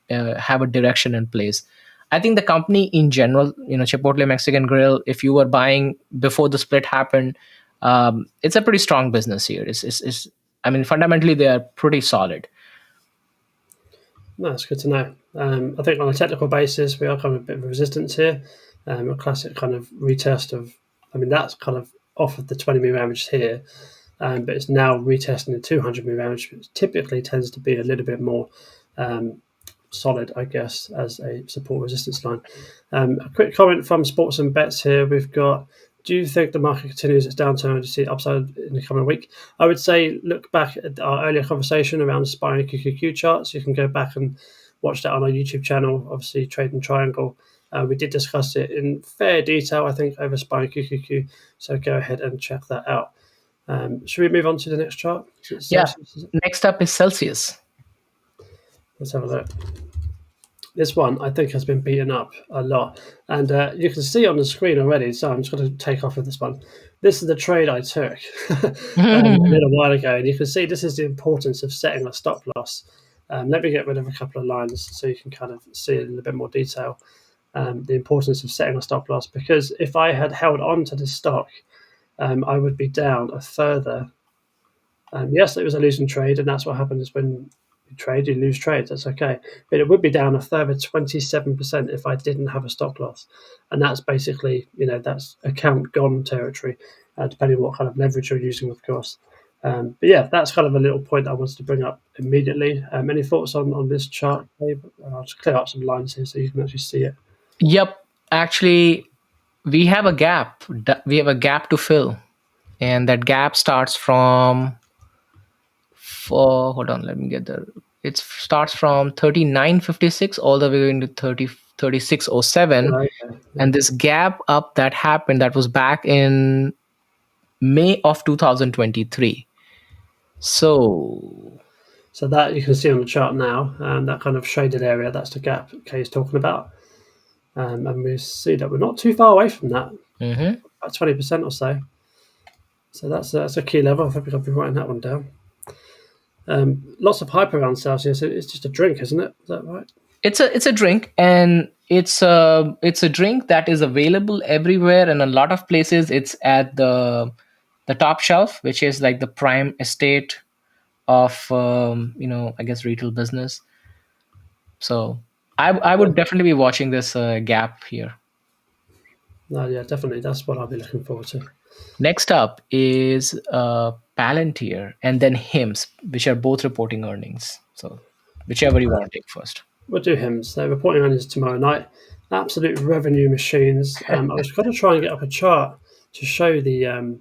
have a direction in place. I think the company in general, Chipotle Mexican Grill, if you were buying before the split happened, it's a pretty strong business here. I mean, fundamentally they are pretty solid. No, that's good to know. I think on a technical basis, we are kind of a bit of resistance here. A classic kind of retest of, that's kind of off of the 20 move average here, but it's now retesting the 200 move average, which typically tends to be a little bit more solid, I guess, as a support resistance line. A quick comment from Sports and Bets here. We've got, do you think the market continues its downturn to see upside in the coming week? I would say look back at our earlier conversation around spiral QQQ charts. You can go back and watch that on our YouTube channel, obviously Trading Triangle. We did discuss it in fair detail, I think, over spiral QQQ. So go ahead and check that out. Should we move on to the next chart? Yeah. Next up is Celsius. Let's have a look. this one I think has been beaten up a lot, and you can see on the screen already. So I'm just going to take off with this one. This is the trade I took a little while ago, and you can see this is the importance of setting a stop loss. Let me get rid of a couple of lines so you can kind of see it in a bit more detail. The importance of setting a stop loss, because if I had held on to this stock, I would be down a further. Yes, it was a losing trade, and that's what happens when you trade. You lose trades. That's okay, but it would be down a further 27% if I didn't have a stop loss, and that's basically that's account gone territory, depending on what kind of leverage you're using, of course. But yeah, that's kind of a little point I wanted to bring up immediately. Any thoughts on this chart, Dave? I'll just clear up some lines here so you can actually see it. Yep. Actually, we have a gap. We have a gap to fill, and that gap starts from. Hold on, let me get there. It starts from 39.56 all the way into 36.07. Okay. And this gap up that happened, that was back in May of 2023. So that you can see on the chart now, and that kind of shaded area, that's the gap Kay is talking about. And we see that we're not too far away from that, about 20% or so. So that's a key level. I think I'll be writing that one down. Lots of hype around Celsius. It's just a drink, isn't it? Is that right? it's a drink, and it's a drink that is available everywhere, and a lot of places it's at the top shelf, which is like the prime estate of I guess retail business. So I would definitely be watching this gap here. No, yeah, definitely. That's what I'll be looking forward to. Next up is Palantir and then HIMS, which are both reporting earnings. So whichever you want to take first. We'll do HIMS. They're reporting earnings tomorrow night. Absolute revenue machines. I was going to try and get up a chart to show the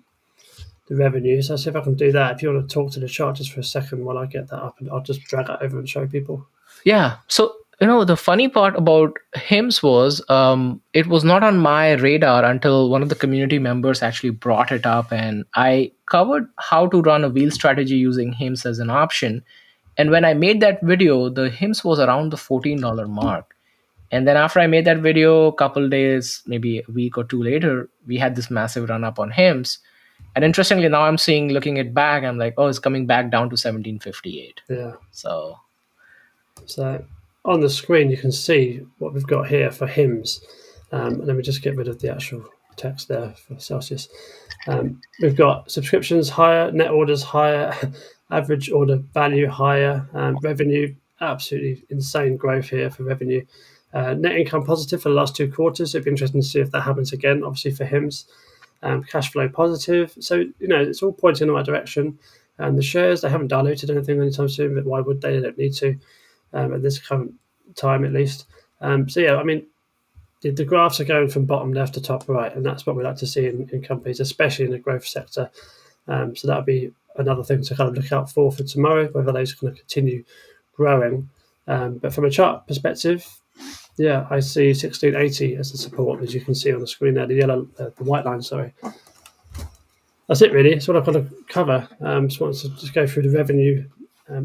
revenue. So I'll see if I can do that. If you want to talk to the chart just for a second while I get that up, and I'll just drag that over and show people. Yeah. So the funny part about HIMS was it was not on my radar until one of the community members actually brought it up, and I covered how to run a wheel strategy using HIMS as an option. And when I made that video, the HIMS was around the $14 mark. And then after I made that video, a couple days, maybe a week or two later, we had this massive run up on HIMS. And interestingly, now I'm looking it back, I'm like, oh, it's coming back down to 1758. Yeah. So on the screen, you can see what we've got here for HIMS. Let me just get rid of the actual text there for Celsius. We've got subscriptions higher, net orders higher, average order value higher, revenue, absolutely insane growth here for revenue. Net income positive for the last 2 quarters. It'd be interesting to see if that happens again, obviously for HIMS. Cash flow positive. So, it's all pointing in the right direction. And the shares, they haven't diluted anything anytime soon, but why would they? They don't need to at this current time, at least. So, yeah, I mean, the graphs are going from bottom left to top right, and that's what we like to see in companies, especially in the growth sector. So that would be another thing to kind of look out for tomorrow, whether those are going to continue growing. But from a chart perspective, yeah, I see 1680 as the support, as you can see on the screen there, the white line, sorry. That's it, really. It's what I've got to cover. Just wanted to just go through the revenue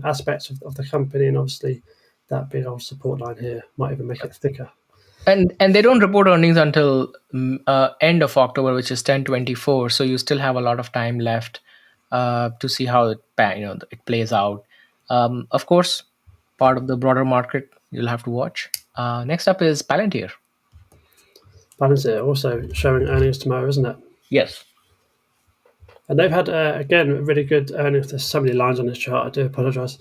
aspects of the company, and obviously that big old support line here might even make it thicker. And they don't report earnings until end of October, which is 10/24. So you still have a lot of time left to see how it plays out. Of course, part of the broader market you'll have to watch. Next up is Palantir. Palantir also showing earnings tomorrow, isn't it? Yes. And they've had, again, really good earnings. There's so many lines on this chart. I do apologise.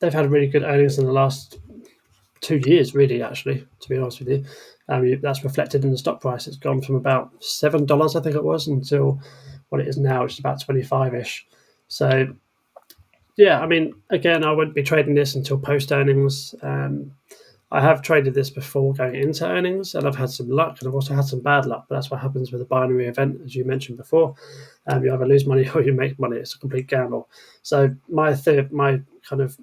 They've had really good earnings in the last 2 years, really, actually, to be honest with you. That's reflected in the stock price. It's gone from about $7, I think it was, until what it is now, which is about 25-ish. So, yeah, I mean, again, I wouldn't be trading this until post-earnings. I have traded this before going into earnings, and I've had some luck, and I've also had some bad luck, but that's what happens with a binary event, as you mentioned before. You either lose money or you make money. It's a complete gamble. So my kind of,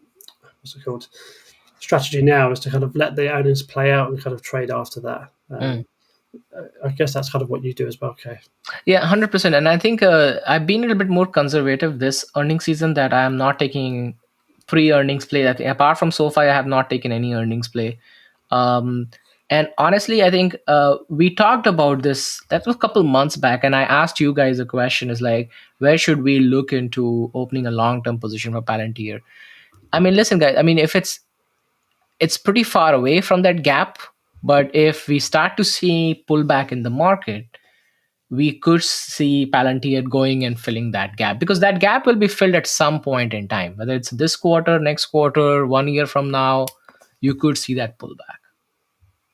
strategy now is to kind of let the earnings play out and kind of trade after that. I guess that's kind of what you do as well, Kay. Yeah, 100%. And I think I've been a little bit more conservative this earnings season, that I'm not taking pre-earnings play. I think apart from SoFi, I have not taken any earnings play. And honestly, I think we talked about this. That was a couple months back, and I asked you guys a question: is like, where should we look into opening a long-term position for Palantir? I mean, listen, guys. I mean, if it's pretty far away from that gap, but if we start to see pullback in the market, we could see Palantir going and filling that gap, because that gap will be filled at some point in time, whether it's this quarter, next quarter, 1 year from now, you could see that pullback.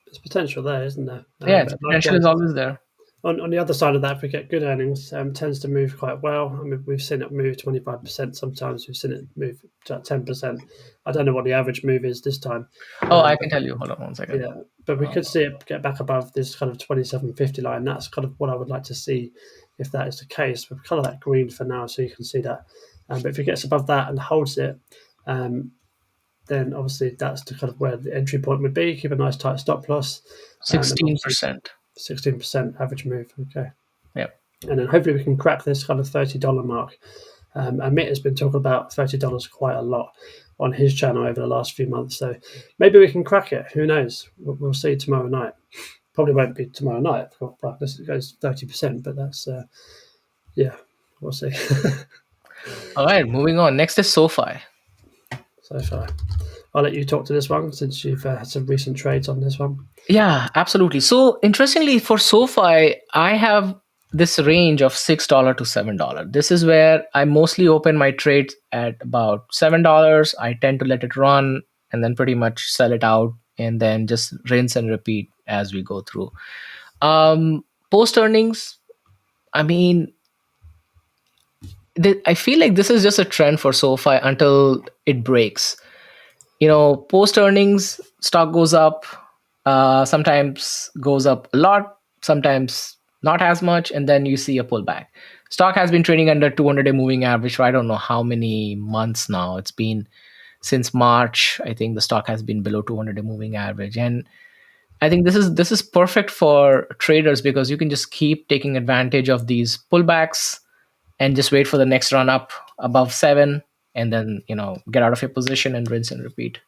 There's potential there, isn't there? Yeah, But potential is always there. On the other side of that, if we get good earnings, tends to move quite well. I mean, we've seen it move 25%. Sometimes we've seen it move to 10%. I don't know what the average move is this time. Oh, I can tell you. Hold on 1 second. Yeah, but we could see it get back above this kind of 27.50 line. That's kind of what I would like to see if that is the case. We've colour that green for now, so you can see that. But if it gets above that and holds it, then obviously that's the kind of where the entry point would be. Keep a nice tight stop loss. 16%. 16% average move. Okay. Yeah. And then hopefully we can crack this kind of $30 mark. Amit has been talking about $30 quite a lot on his channel over the last few months. So maybe we can crack it. Who knows? We'll see tomorrow night. Probably won't be tomorrow night. This goes 30%, but that's, we'll see. All right, moving on. Next is SoFi. SoFi. I'll let you talk to this one since you've had some recent trades on this one. Yeah, absolutely. So interestingly, for SoFi, I have this range of $6 to $7. This is where I mostly open my trades at about $7. I tend to let it run and then pretty much sell it out and then just rinse and repeat as we go through. Post earnings, I mean, I feel like this is just a trend for SoFi until it breaks. Post earnings, stock goes up, sometimes goes up a lot, sometimes not as much, and then you see a pullback. Stock has been trading under 200-day moving average for I don't know how many months now. It's been since March. I think the stock has been below 200-day moving average, and I think this is perfect for traders because you can just keep taking advantage of these pullbacks and just wait for the next run up above 7, and then get out of your position and rinse and repeat.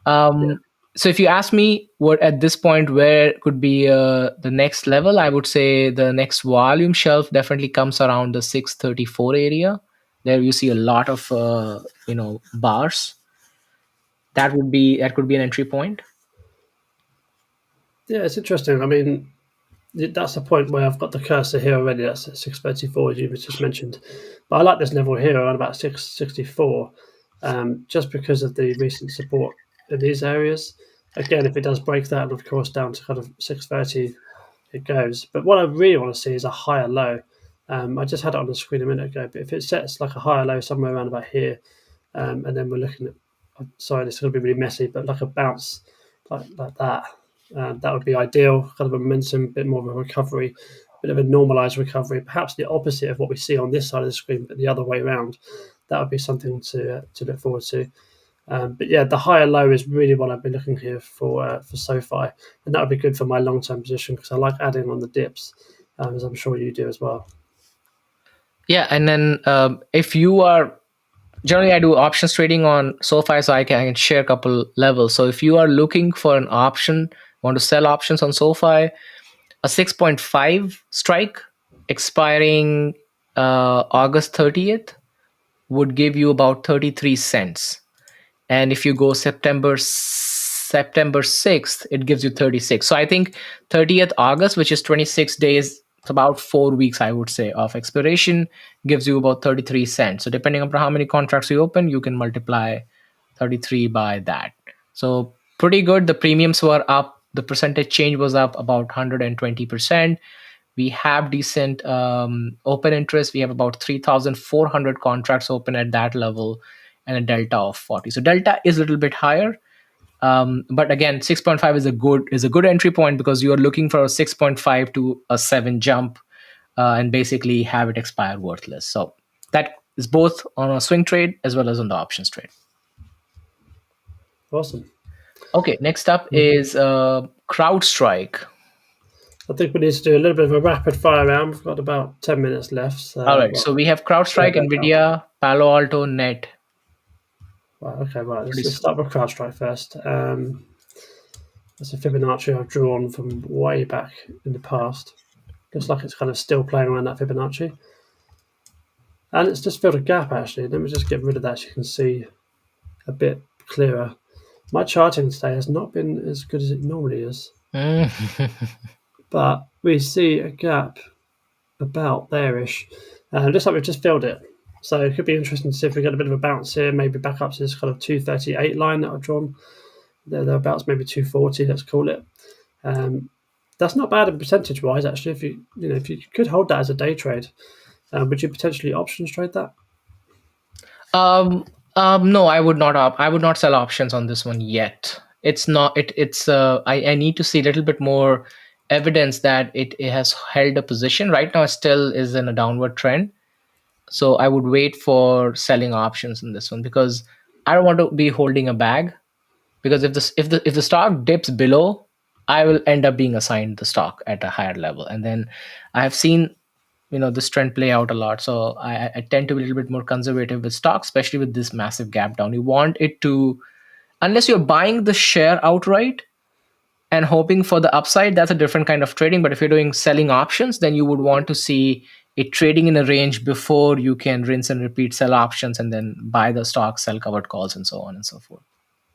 So if you ask me what at this point where could be the next level, I would say the next volume shelf definitely comes around the 634 area. There you see a lot of bars. That could be an entry point. Yeah, it's interesting. I mean, that's the point where I've got the cursor here already. That's at 634, as you just mentioned. But I like this level here around about 664, just because of the recent support in these areas. Again, if it does break that, and of course down to kind of 630, it goes. But what I really want to see is a higher low. I just had it on the screen a minute ago, but if it sets like a higher low somewhere around about here, and then we're looking at, sorry, this is going to be really messy, but like a bounce like that, that would be ideal. Kind of a momentum, a bit more of a recovery, a bit of a normalized recovery, perhaps the opposite of what we see on this side of the screen, but the other way around. That would be something to look forward to. But yeah, the higher low is really what I've been looking here for SoFi, and that would be good for my long-term position because I like adding on the dips, as I'm sure you do as well. Yeah, and then if you are generally, I do options trading on SoFi, so I can share a couple levels. So if you are looking for an option, want to sell options on SoFi, a 6.5 strike expiring August 30th would give you about 33 cents. And if you go September 6th, it gives you 36. So I think 30th August, which is 26 days, it's about 4 weeks, I would say, of expiration, gives you about 33 cents. So depending on how many contracts you open, you can multiply 33 by that. So pretty good. The premiums were up. The percentage change was up about 120%. We have decent open interest. We have about 3,400 contracts open at that level and a delta of 40. So delta is a little bit higher. But again, 6.5 is a good entry point because you are looking for a 6.5 to a 7 jump and basically have it expire worthless. So that is both on a swing trade as well as on the options trade. Awesome. Okay, next up is CrowdStrike. I think we need to do a little bit of a rapid fire round. We've got about 10 minutes left. So all right, so we have CrowdStrike, NVDA, Palo Alto, Net. Right, okay, right. Let's start with CrowdStrike first. That's a Fibonacci I've drawn from way back in the past. Looks like it's kind of still playing around that Fibonacci. And it's just filled a gap, actually. Let me just get rid of that so you can see a bit clearer. My charting today has not been as good as it normally is. But we see a gap about there-ish. Looks like we've just filled it. So it could be interesting to see if we get a bit of a bounce here, maybe back up to this kind of 238 line that I've drawn. Thereabouts, maybe 240, let's call it. That's not bad in percentage-wise, actually. If you could hold that as a day trade, would you potentially options trade that? No, I would not. I would not sell options on this one yet. It's not. It's. I need to see a little bit more evidence that it has held a position. Right now, it still is in a downward trend. So I would wait for selling options in this one because I don't want to be holding a bag. Because if the stock dips below, I will end up being assigned the stock at a higher level, and then I have seen this trend play out a lot. So I tend to be a little bit more conservative with stocks, especially with this massive gap down. You want it to, unless you're buying the share outright and hoping for the upside, that's a different kind of trading. But if you're doing selling options, then you would want to see it trading in a range before you can rinse and repeat, sell options, and then buy the stock, sell covered calls, and so on and so forth.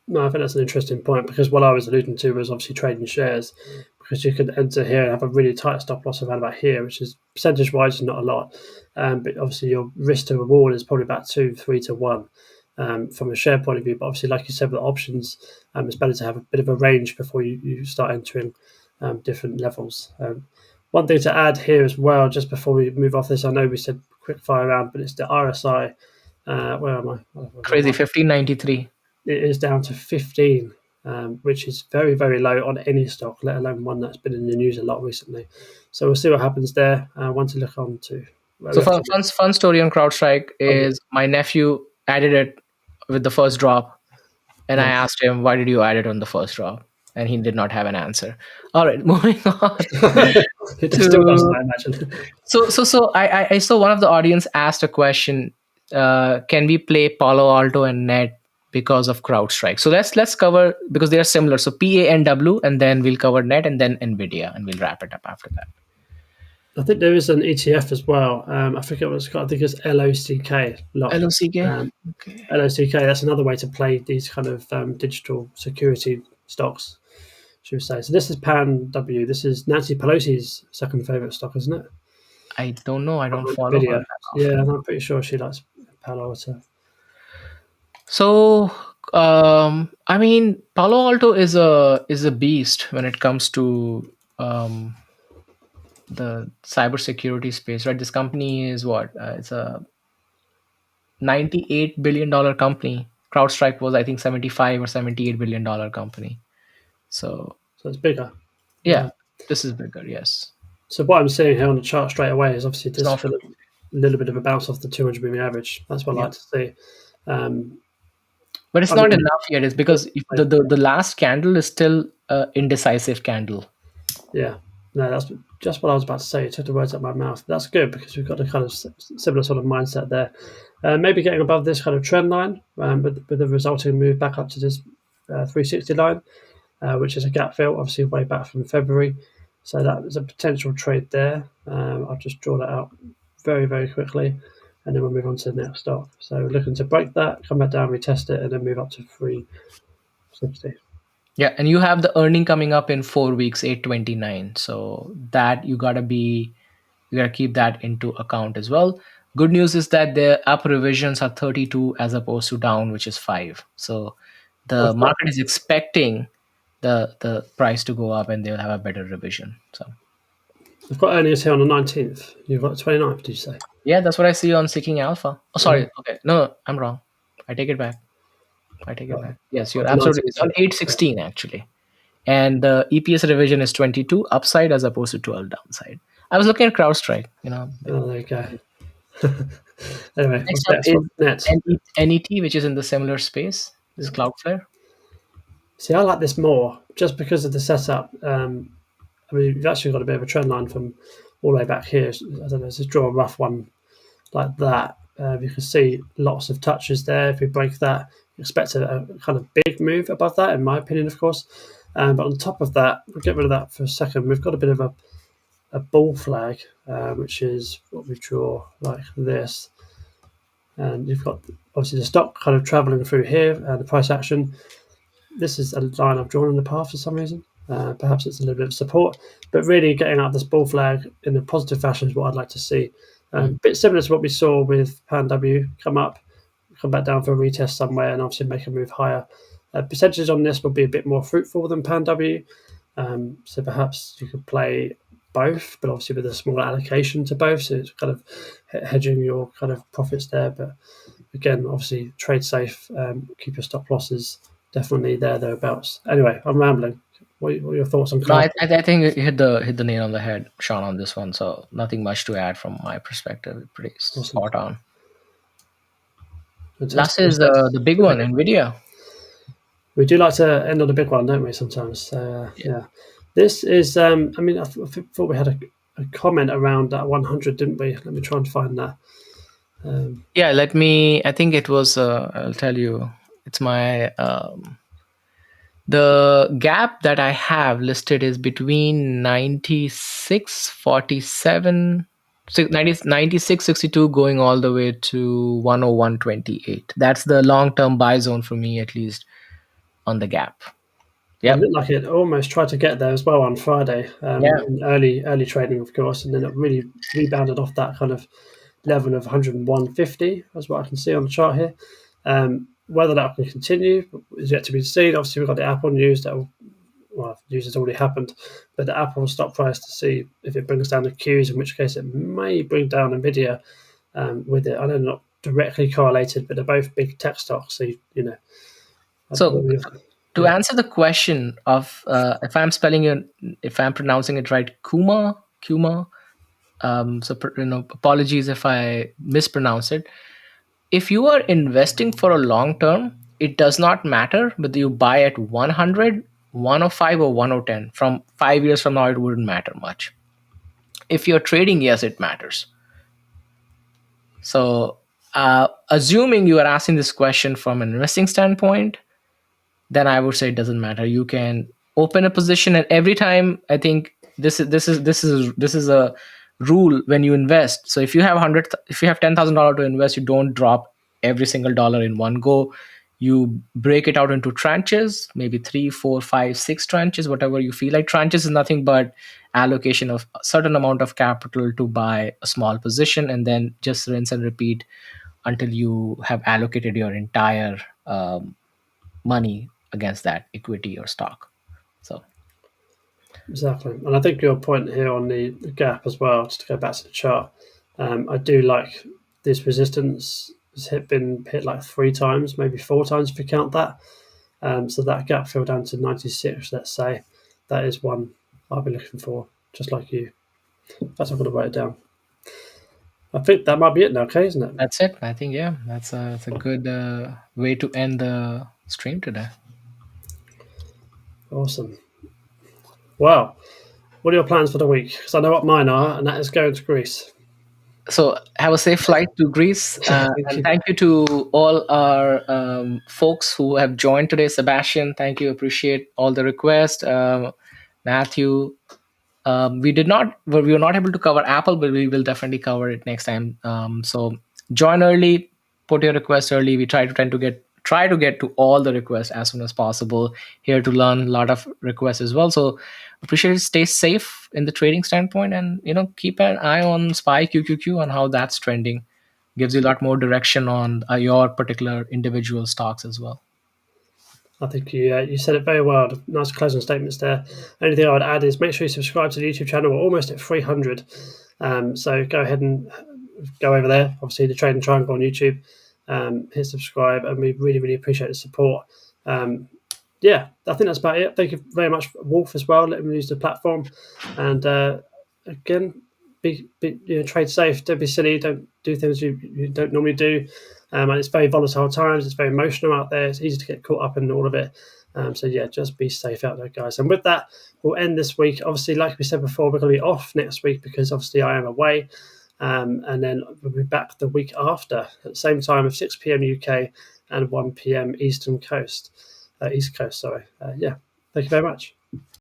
No, I think that's an interesting point because what I was alluding to was obviously trading shares because you could enter here and have a really tight stop loss around about here, which is percentage-wise not a lot. But obviously your risk to reward is probably about 2-3 to 1 from a share point of view. But obviously, like you said, with options, it's better to have a bit of a range before you start entering different levels. One thing to add here as well, just before we move off this, I know we said quick fire round, but it's the RSI. Where am I? Crazy, 1593. It is down to 15, which is very, very low on any stock, let alone one that's been in the news a lot recently. So we'll see what happens there. One to look on to. So fun story on CrowdStrike is my nephew added it with the first drop, and I asked him, why did you add it on the first drop? And he did not have an answer. All right, moving on. It still doesn't, I imagine. So I saw one of the audience asked a question, can we play Palo Alto and Net because of CrowdStrike? So let's cover, because they are similar. So PANW, and then we'll cover Net, and then NVDA, and we'll wrap it up after that. I think there is an ETF as well. I forget what it's called. I think it's LOCK. LOCK? Okay. LOCK, that's another way to play these kind of digital security stocks, should we say. So this is PANW. This is Nancy Pelosi's second favorite stock, isn't it? I don't know. I don't follow her. Yeah, I'm pretty sure she likes Palo Alto. So, I mean, Palo Alto is a beast when it comes to the cybersecurity space, right? This company is what? It's a $98 billion company. CrowdStrike was, I think, $75 or $78 billion company. So it's bigger. Yeah, this is bigger, yes. So what I'm seeing here on the chart straight away is obviously just a little bit of a bounce off the 200 moving average. That's what I like to see. But it's not enough yet. It's because the last candle is still an indecisive candle. Yeah. No, that's just what I was about to say. You took the words out of my mouth. That's good because we've got a kind of similar sort of mindset there. Maybe getting above this kind of trend line with the resulting move back up to this 360 line, which is a gap fill, obviously way back from February. So that is a potential trade there. I'll just draw that out very, very quickly, and then we'll move on to the next stock. So looking to break that, come back down, retest it, and then move up to 360. Yeah, and you have the earning coming up in 4 weeks, 829. So that you gotta keep that into account as well. Good news is that the up revisions are 32 as opposed to down, which is 5. So the market is expecting the price to go up, and they'll have a better revision. So I've got earnings here on the 19th. You've got the 29th, did you say? Yeah, that's what I see on Seeking Alpha. Oh, sorry. Okay, no, I'm wrong. I take it back. Yes, you're absolutely. It's on 816 actually, and the EPS revision is 22 upside as opposed to 12 downside. I was looking at CrowdStrike. Oh, there you go. Anyway, next up is NET, which is in the similar space. This is Cloudflare. See, I like this more just because of the setup. I mean, you've actually got a bit of a trend line from all the way back here. I don't know, let's just draw a rough one like that. You can see lots of touches there. If we break that, expect a kind of big move above that, in my opinion, of course. But on top of that, we'll get rid of that for a second. We've got a bit of a bull flag, which is what we draw like this. And you've got obviously the stock kind of traveling through here and the price action. This is a line I've drawn in the path for some reason. Perhaps it's a little bit of support, but really getting out this bull flag in a positive fashion is what I'd like to see. A bit similar to what we saw with PANW, come up, come back down for a retest somewhere, and obviously make a move higher. Percentages on this will be a bit more fruitful than PANW, so perhaps you could play both, but obviously with a smaller allocation to both, so it's kind of hedging your kind of profits there. But again, obviously trade safe, keep your stop losses definitely thereabouts. Anyway, I'm rambling. What are your thoughts on No, Carl? I think you hit the nail on the head, Sean, on this one. So nothing much to add from my perspective. Pretty spot on. Last is the big one, NVIDIA. We do like to end on a big one, don't we, sometimes? Yeah. This is, I mean, I thought we had a comment around that 100, didn't we? Let me try and find that. I think it was, I'll tell you, it's my, the gap that I have listed is between 96.47, 96.62 going all the way to 101.28. That's the long-term buy zone for me, at least, on the gap. It looked like it almost tried to get there as well on Friday, in early trading, of course, and then it really rebounded off that kind of level of 101.50. That's what I can see on the chart here. Whether that can continue is yet to be seen. Obviously, we've got the Apple news news has already happened, but the Apple stock price to see if it brings down the Qs, in which case it may bring down NVIDIA with it. I know they're not directly correlated, but they're both big tech stocks, so you know. So to answer the question of if I'm pronouncing it right, Kuma. Apologies if I mispronounce it. If you are investing for a long term, it does not matter whether you buy at 100, 105, or 110. From 5 years from now, it wouldn't matter much. If you're trading, yes, it matters. So, assuming you are asking this question from an investing standpoint, then I would say it doesn't matter. You can open a position, and every time, I think this is a rule when you invest. So if you have $10,000 to invest, you don't drop every single dollar in one go. You break it out into tranches, maybe 3, 4, 5, 6 tranches, whatever you feel like. Tranches is nothing but allocation of a certain amount of capital to buy a small position, and then just rinse and repeat until you have allocated your entire money against that equity or stock. So exactly, and I think your point here on the gap as well, just to go back to the chart, I do like this resistance has been hit like 3 times, maybe 4 times if you count that. So that gap fill down to 96, let's say. That is one I'll be looking for, just like you. That's I'm going to write it down. I think that might be it now, okay, isn't it? That's it. I think, yeah, that's a good way to end the stream today. Awesome. Wow. What are your plans for the week? Because I know what mine are, and that is going to Greece. So have a safe flight to Greece. And thank you to all our folks who have joined today. Sebastian, thank you. Appreciate all the requests. Matthew, we were not able to cover Apple, but we will definitely cover it next time. So join early, put your requests early. We try to get to all the requests as soon as possible. Here to learn a lot of requests as well. So appreciate it. Stay safe in the trading standpoint, and keep an eye on SPY QQQ on how that's trending. Gives you a lot more direction on your particular individual stocks as well. I think you said it very well. Nice closing statements there. Only thing I would add is make sure you subscribe to the YouTube channel. We're almost at 300. So go ahead and go over there. Obviously, the Trading Triangle on YouTube. Hit subscribe, and we really, really appreciate the support. Yeah, I think that's about it. Thank you very much, Wolf, as well. Let me use the platform. And again, be trade safe. Don't be silly. Don't do things you don't normally do. And it's very volatile times. It's very emotional out there. It's easy to get caught up in all of it. So yeah, just be safe out there, guys. And with that, we'll end this week. Obviously, like we said before, we're going to be off next week because obviously I am away. and then we'll be back the week after at the same time of 6 p.m. UK and 1 p.m. East Coast. Sorry. Yeah. Thank you very much.